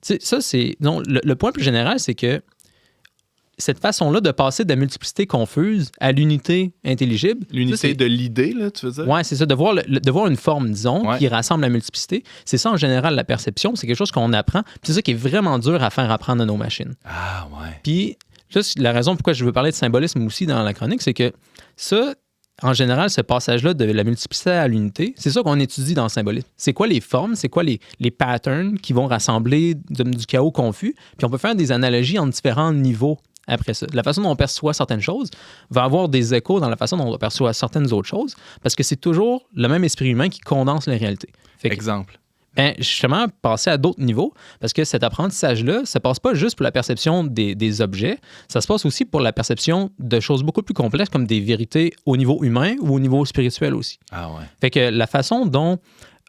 ça, c'est... Non, le point plus général, c'est que cette façon-là de passer de la multiplicité confuse à l'unité intelligible... L'unité de l'idée, là, tu veux dire? Oui, c'est ça, de voir une forme, disons, qui rassemble la multiplicité. C'est ça, en général, la perception. C'est quelque chose qu'on apprend. Puis c'est ça qui est vraiment dur à faire apprendre à nos machines. Ah, ouais. Puis, juste la raison pourquoi je veux parler de symbolisme aussi dans la chronique, c'est que ça, en général, ce passage-là de la multiplicité à l'unité, c'est ça qu'on étudie dans le symbolisme. C'est quoi les formes, c'est quoi les patterns qui vont rassembler du chaos confus. Puis on peut faire des analogies en différents niveaux après ça. La façon dont on perçoit certaines choses va avoir des échos dans la façon dont on perçoit certaines autres choses, parce que c'est toujours le même esprit humain qui condense les réalités. Exemple. Justement, passer à d'autres niveaux, parce que cet apprentissage-là, ça passe pas juste pour la perception des objets, ça se passe aussi pour la perception de choses beaucoup plus complexes, comme des vérités au niveau humain ou au niveau spirituel aussi. Ah ouais. Fait que la façon dont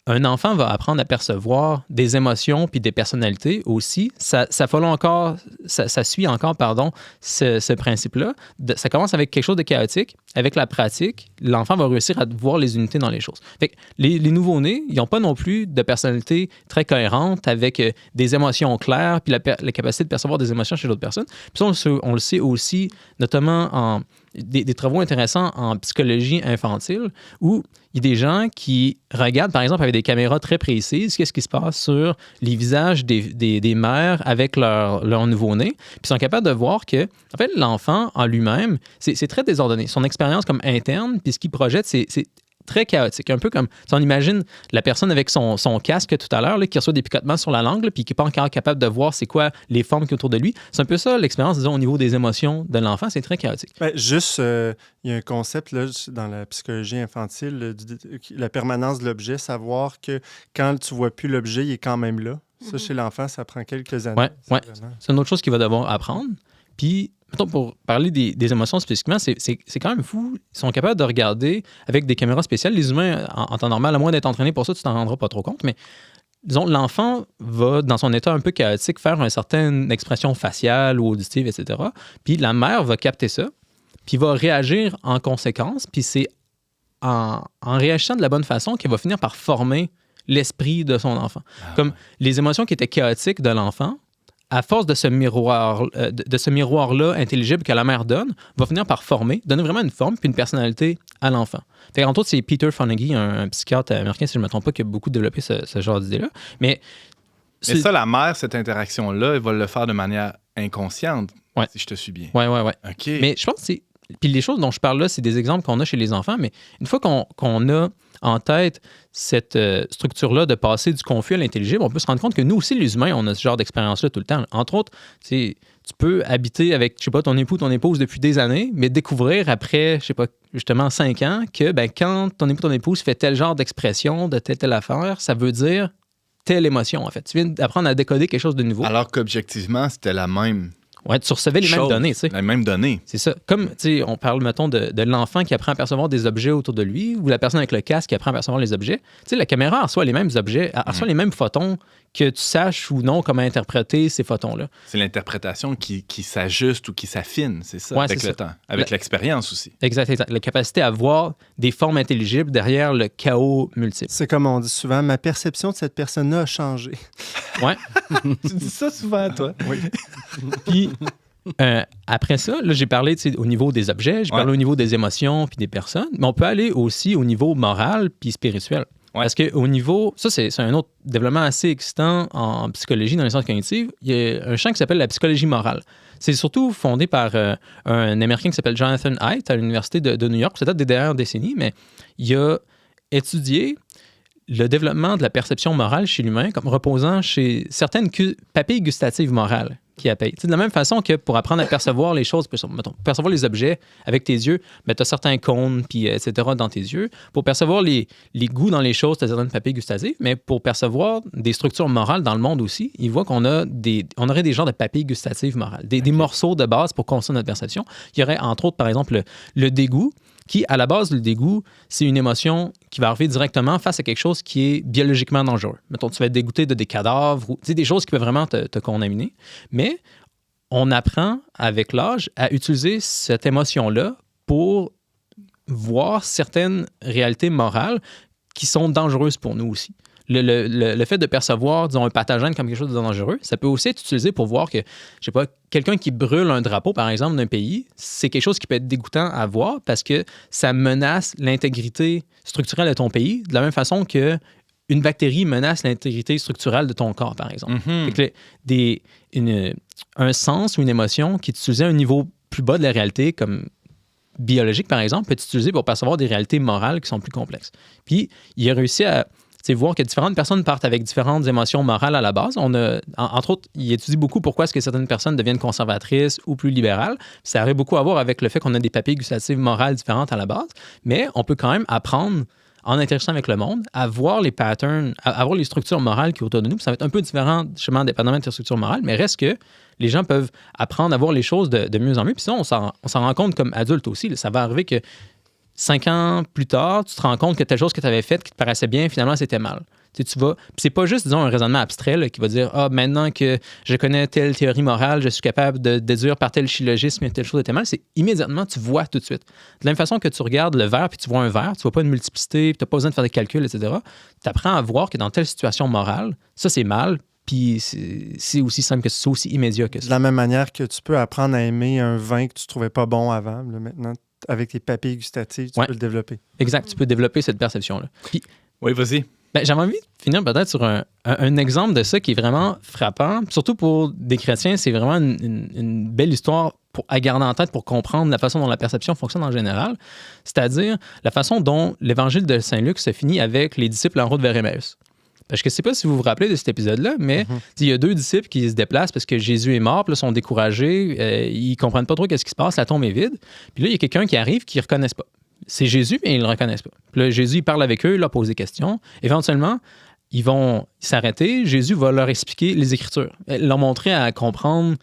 un enfant va apprendre à percevoir des émotions puis des personnalités aussi, ça suit encore ce principe-là. Ça commence avec quelque chose de chaotique. Avec la pratique, l'enfant va réussir à voir les unités dans les choses. Fait que les nouveau-nés, ils n'ont pas non plus de personnalité très cohérente avec des émotions claires puis la capacité de percevoir des émotions chez d'autres personnes. Puis ça, on le sait aussi, notamment en des travaux intéressants en psychologie infantile où il y a des gens qui regardent, par exemple, avec des caméras très précises, qu'est-ce qui se passe sur les visages des mères avec leur nouveau-né. Puis ils sont capables de voir que, en fait, l'enfant en lui-même, c'est très désordonné. Son expérience comme interne, puis ce qu'il projette, c'est très chaotique. Un peu comme, si on imagine la personne avec son casque tout à l'heure, là, qui reçoit des picotements sur la langue, là, puis qui n'est pas encore capable de voir c'est quoi les formes qui sont autour de lui. C'est un peu ça l'expérience, disons, au niveau des émotions de l'enfant. C'est très chaotique. Juste, il y a un concept là, dans la psychologie infantile, la permanence de l'objet, savoir que quand tu ne vois plus l'objet, il est quand même là. Ça, chez l'enfant, ça prend quelques années. Ouais. C'est une autre chose qu'il va devoir apprendre. Puis, mettons, pour parler des émotions spécifiquement, c'est quand même fou. Ils sont capables de regarder avec des caméras spéciales. Les humains, en temps normal, à moins d'être entraînés pour ça, tu t'en rendras pas trop compte. Mais disons, l'enfant va, dans son état un peu chaotique, faire une certaine expression faciale ou auditive, etc. Puis la mère va capter ça, puis va réagir en conséquence. Puis c'est en réagissant de la bonne façon qu'elle va finir par former l'esprit de son enfant. Comme les émotions qui étaient chaotiques de l'enfant, à force de ce miroir-là intelligible que la mère donne, va finir par donner vraiment une forme puis une personnalité à l'enfant. Fait entre autres, c'est Peter Fonagy, un psychiatre américain, si je ne me trompe pas, qui a beaucoup développé ce genre d'idée-là. Mais ça, la mère, cette interaction-là, elle va le faire de manière inconsciente, si je te suis bien. Oui. OK. Mais je pense que c'est... Puis les choses dont je parle là, c'est des exemples qu'on a chez les enfants, mais une fois qu'on a en tête cette structure-là de passer du confus à l'intelligible, on peut se rendre compte que nous aussi, les humains, on a ce genre d'expérience-là tout le temps. Entre autres, tu peux habiter avec, je sais pas, ton époux, ton épouse depuis des années, mais découvrir après, je sais pas, justement 5 ans, que quand ton époux, ton épouse fait tel genre d'expression de telle affaire, ça veut dire telle émotion, en fait. Tu viens d'apprendre à décoder quelque chose de nouveau. Alors qu'objectivement, c'était la même... Ouais, tu recevais les mêmes données, tu sais. Les mêmes données. C'est ça. Comme, tu sais, on parle, mettons, de l'enfant qui apprend à percevoir des objets autour de lui ou la personne avec le casque qui apprend à percevoir les objets. Tu sais, la caméra reçoit les mêmes objets, reçoit les mêmes photons, que tu saches ou non comment interpréter ces photons-là. C'est l'interprétation qui s'ajuste ou qui s'affine, c'est ça, avec le temps. Avec l'expérience aussi. Exact. La capacité à voir des formes intelligibles derrière le chaos multiple. C'est comme on dit souvent, ma perception de cette personne-là a changé. Ouais. Tu dis ça souvent, toi. Oui. Puis, après ça, là, j'ai parlé au niveau des objets, j'ai parlé au niveau des émotions puis des personnes, mais on peut aller aussi au niveau moral puis spirituel. Ouais. Parce qu'au niveau... Ça, c'est un autre développement assez excitant en psychologie, dans les sciences cognitives. Il y a un champ qui s'appelle la psychologie morale. C'est surtout fondé par un Américain qui s'appelle Jonathan Haidt à l'Université de New York. C'est peut-être des dernières décennies, mais il a étudié le développement de la perception morale chez l'humain comme reposant chez certaines papilles gustatives morales qui appellent. De la même façon que pour apprendre à percevoir les choses, mettons, percevoir les objets avec tes yeux, tu as certains cônes, puis etc. dans tes yeux. Pour percevoir les goûts dans les choses, tu as certaines papilles gustatives, mais pour percevoir des structures morales dans le monde aussi, il voit qu'on aurait des genres de papilles gustatives morales, des morceaux de base pour construire notre perception. Il y aurait entre autres, par exemple, le dégoût, qui, à la base, le dégoût, c'est une émotion qui va arriver directement face à quelque chose qui est biologiquement dangereux. Mettons, tu vas être dégoûté de des cadavres ou des choses qui peuvent vraiment te contaminer. Mais on apprend, avec l'âge, à utiliser cette émotion-là pour voir certaines réalités morales qui sont dangereuses pour nous aussi. Le fait de percevoir, disons, un pathogène comme quelque chose de dangereux, ça peut aussi être utilisé pour voir que, je sais pas, quelqu'un qui brûle un drapeau, par exemple, d'un pays, c'est quelque chose qui peut être dégoûtant à voir parce que ça menace l'intégrité structurelle de ton pays de la même façon que une bactérie menace l'intégrité structurelle de ton corps, par exemple. Fait que un sens ou une émotion qui est utilisée à un niveau plus bas de la réalité, comme biologique, par exemple, peut être utilisé pour percevoir des réalités morales qui sont plus complexes. Puis, il a réussi à voir que différentes personnes partent avec différentes émotions morales à la base. Entre autres, il étudie beaucoup pourquoi est-ce que certaines personnes deviennent conservatrices ou plus libérales. Ça aurait beaucoup à voir avec le fait qu'on a des papilles gustatives morales différentes à la base, mais on peut quand même apprendre, en interagissant avec le monde, à voir les patterns, à voir les structures morales qui sont autour de nous. Puis ça va être un peu différent, justement, dépendamment de la structure morale, mais reste que les gens peuvent apprendre à voir les choses de mieux en mieux. Puis ça, on s'en rend compte comme adulte aussi. Ça va arriver que 5 ans plus tard, tu te rends compte que telle chose que tu avais faite qui te paraissait bien, finalement, c'était mal. Tu vas. Puis c'est pas juste, disons, un raisonnement abstrait là, qui va dire maintenant que je connais telle théorie morale, je suis capable de déduire par tel syllogisme que telle chose était mal. C'est immédiatement, tu vois tout de suite. De la même façon que tu regardes le verre puis tu vois un verre, tu vois pas une multiplicité, puis tu n'as pas besoin de faire des calculs, etc. Tu apprends à voir que dans telle situation morale, ça, c'est mal. Puis c'est aussi simple que ça, c'est aussi immédiat que ça. De la même manière que tu peux apprendre à aimer un vin que tu trouvais pas bon avant, là, maintenant, avec tes papilles gustatives, tu peux le développer. Exact, tu peux développer cette perception-là. Puis, oui, vas-y. J'avais envie de finir peut-être sur un exemple de ça qui est vraiment frappant. Surtout pour des chrétiens, c'est vraiment une belle histoire à garder en tête pour comprendre la façon dont la perception fonctionne en général. C'est-à-dire la façon dont l'évangile de Saint-Luc se finit avec les disciples en route vers Emmaüs. Parce que je ne sais pas si vous vous rappelez de cet épisode-là, mais il y a 2 disciples qui se déplacent parce que Jésus est mort, puis là, ils sont découragés, ils ne comprennent pas trop ce qui se passe, la tombe est vide. Puis là, il y a quelqu'un qui arrive qu'ils ne reconnaissent pas. C'est Jésus, mais ils ne le reconnaissent pas. Puis là, Jésus, il parle avec eux, il leur pose des questions. Éventuellement, ils vont s'arrêter. Jésus va leur expliquer les Écritures, leur montrer à comprendre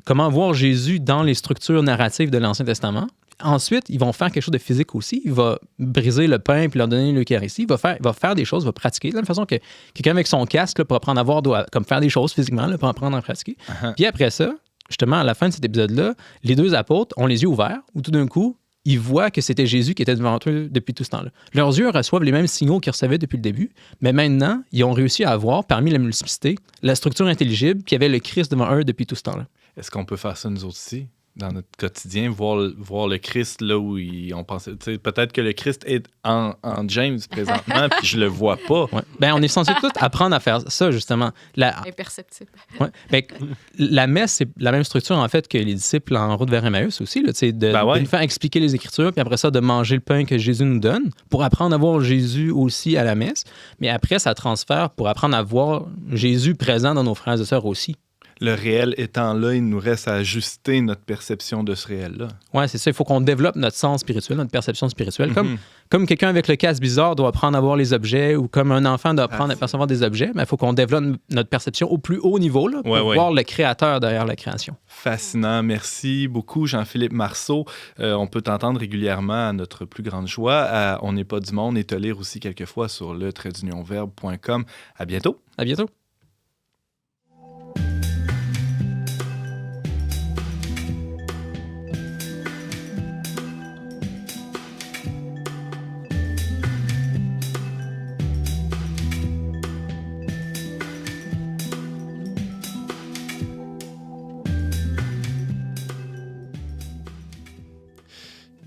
comment voir Jésus dans les structures narratives de l'Ancien Testament. Ensuite, ils vont faire quelque chose de physique aussi. Il va briser le pain puis leur donner l'Eucharistie. Il va faire des choses, il va pratiquer. De la même façon que quelqu'un avec son casque là, pour apprendre à voir, doit comme faire des choses physiquement là, pour apprendre à pratiquer. Puis après ça, justement, à la fin de cet épisode-là, les 2 apôtres ont les yeux ouverts où tout d'un coup, ils voient que c'était Jésus qui était devant eux depuis tout ce temps-là. Leurs yeux reçoivent les mêmes signaux qu'ils recevaient depuis le début, mais maintenant, ils ont réussi à voir, parmi la multiplicité, la structure intelligible qu'il y avait le Christ devant eux depuis tout ce temps-là. Est-ce qu'on peut faire ça nous autres aussi? Dans notre quotidien, voir le Christ là où on pensait. Peut-être que le Christ est en James présentement, puis je le vois pas. Ouais. Ben, on est censé tous apprendre à faire ça, justement. Imperceptible. Ouais. Ben, la messe, c'est la même structure, en fait, que les disciples en route vers Emmaüs aussi. Là, de nous faire expliquer les Écritures, puis après ça, de manger le pain que Jésus nous donne, pour apprendre à voir Jésus aussi à la messe. Mais après, ça transfère pour apprendre à voir Jésus présent dans nos frères et sœurs aussi. Le réel étant là, il nous reste à ajuster notre perception de ce réel-là. Oui, c'est ça. Il faut qu'on développe notre sens spirituel, notre perception spirituelle. Comme quelqu'un avec le casque bizarre doit apprendre à voir les objets ou comme un enfant doit apprendre à percevoir des objets, il faut qu'on développe notre perception au plus haut niveau là, pour voir le créateur derrière la création. Fascinant. Merci beaucoup, Jean-Philippe Marceau. On peut t'entendre régulièrement à notre plus grande joie. On n'est pas du monde et te lire aussi quelquefois sur le-verbe.com. À bientôt. À bientôt.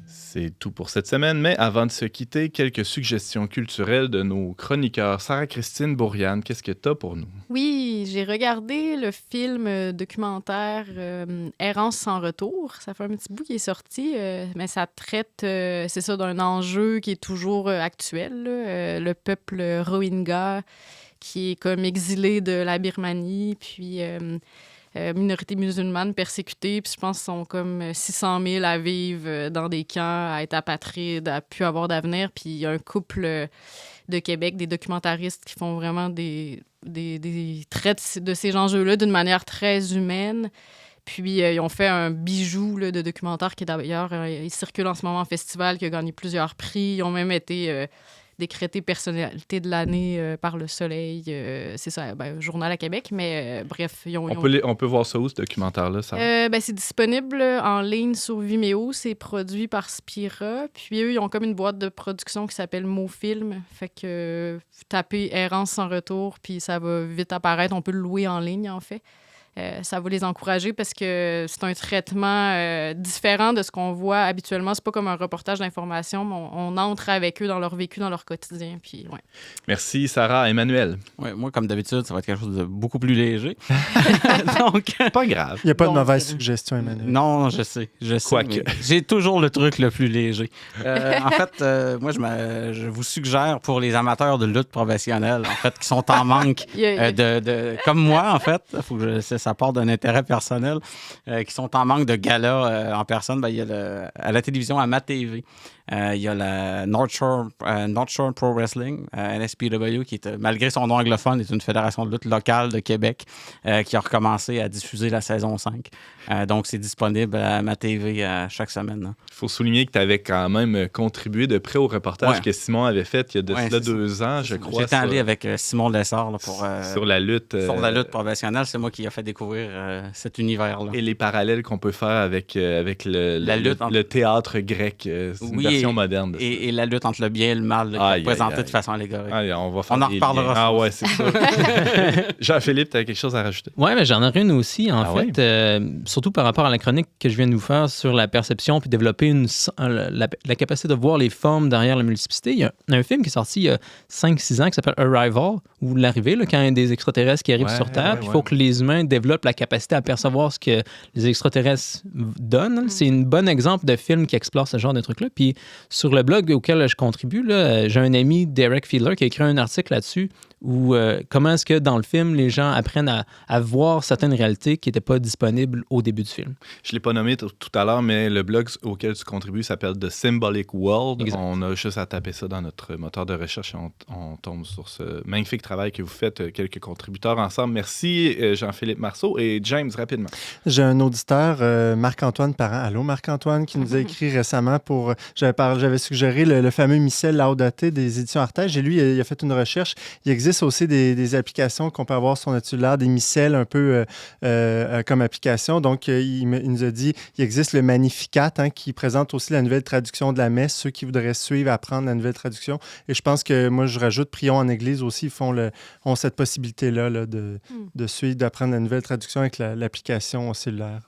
C'est tout pour cette semaine, mais avant de se quitter, quelques suggestions culturelles de nos chroniqueurs. Sarah-Christine Bourriane, qu'est-ce que tu as pour nous? Oui, j'ai regardé le film documentaire Errance sans retour. Ça fait un petit bout qui est sorti, mais ça traite, c'est ça, d'un enjeu qui est toujours actuel. Là, le peuple Rohingya qui est comme exilé de la Birmanie, puis... minorité musulmane persécutée, puis je pense qu'ils sont comme 600 000 à vivre dans des camps, à être apatrides, à plus avoir d'avenir. Puis il y a un couple de Québec, des documentaristes qui font vraiment des traits de ces enjeux-là d'une manière très humaine. Puis ils ont fait un bijou là, de documentaire qui d'ailleurs, il circule en ce moment en festival, qui a gagné plusieurs prix. Ils ont même été décrété personnalité de l'année par Le Soleil. C'est ça, Journal à Québec. Mais bref, on peut voir ça où, ce documentaire-là? C'est disponible en ligne sur Vimeo. C'est produit par Spira. Puis eux, ils ont comme une boîte de production qui s'appelle MoFilm. Fait que tapez Errance sans retour, puis ça va vite apparaître. On peut le louer en ligne, en fait. Ça va les encourager parce que c'est un traitement différent de ce qu'on voit habituellement. C'est pas comme un reportage d'information, mais on entre avec eux dans leur vécu, dans leur quotidien. Puis, ouais. Merci, Sarah. Emmanuel? Ouais, moi, comme d'habitude, ça va être quelque chose de beaucoup plus léger. Donc, pas grave. Il n'y a pas de mauvaise suggestion, Emmanuel. Non, je sais. Quoique. J'ai toujours le truc le plus léger. En fait, moi, je vous suggère pour les amateurs de lutte professionnelle, en fait, qui sont en manque comme moi, en fait, faut que ça part d'un intérêt personnel, qui sont en manque de galas en personne. Il y a à la télévision, à MaTV, il y a la North Shore Pro Wrestling, NSPW, qui est, malgré son nom anglophone, est une fédération de lutte locale de Québec qui a recommencé à diffuser la saison 5. Donc, c'est disponible à MaTV chaque semaine. Il faut souligner que tu avais quand même contribué de près au reportage que Simon avait fait il y a de cela 2 ans, je crois. J'étais allé avec Simon Lessard pour sur la lutte. Sur la lutte professionnelle. C'est moi qui ai fait découvrir cet univers-là. Et les parallèles qu'on peut faire avec le théâtre grec. C'est une version moderne. Et la lutte entre le bien et le mal, présentée de façon allégorique. On en reparlera. Ah ouais, c'est ça. Jean-Philippe, tu as quelque chose à rajouter? Oui, mais j'en aurais une aussi, en fait. Surtout par rapport à la chronique que je viens de vous faire sur la perception puis développer la capacité de voir les formes derrière la multiplicité. Il y a un film qui est sorti il y a 5-6 ans qui s'appelle Arrival, ou l'arrivée, quand il y a des extraterrestres qui arrivent sur Terre. Il faut que les humains développent la capacité à percevoir ce que les extraterrestres donnent. C'est un bon exemple de film qui explore ce genre de trucs-là. Puis sur le blog auquel je contribue, j'ai un ami, Derek Fiedler, qui a écrit un article là-dessus où comment est-ce que dans le film, les gens apprennent à voir certaines réalités qui n'étaient pas disponibles au début du film. Je ne l'ai pas nommé tout à l'heure, mais le blog auquel tu contribues s'appelle The Symbolic World. Exact. On a juste à taper ça dans notre moteur de recherche et on tombe sur ce magnifique travail que vous faites, quelques contributeurs ensemble. Merci Jean-Philippe Marceau et James, rapidement. J'ai un auditeur, Marc-Antoine Parent. Allô Marc-Antoine, qui nous a écrit récemment pour... J'avais suggéré le fameux missel Laudaté des éditions Artege et lui, il a fait une recherche. Il existe aussi des applications qu'on peut avoir sur notre cellulaire, des missels un peu comme application. Donc, il nous a dit, il existe le Magnificat qui présente aussi la nouvelle traduction de la messe, ceux qui voudraient suivre, apprendre la nouvelle traduction. Et je pense que moi, je rajoute, Prions en Église aussi, ont cette possibilité-là de suivre, d'apprendre la nouvelle traduction avec l'application cellulaire.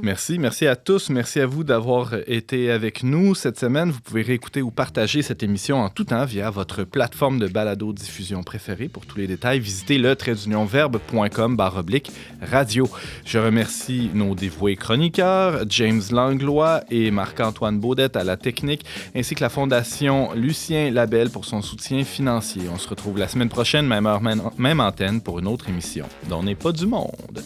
Merci à tous. Merci à vous d'avoir été avec nous cette semaine. Vous pouvez réécouter ou partager cette émission en tout temps via votre plateforme de balado-diffusion préférée. Pour tous les détails, visitez le-verbe.com/radio. Je remercie nos dévoués chroniqueurs, James Langlois et Marc-Antoine Baudette à la technique, ainsi que la Fondation Lucien Labelle pour son soutien financier. On se retrouve la semaine prochaine, même heure, même antenne, pour une autre émission dont n'est pas du monde.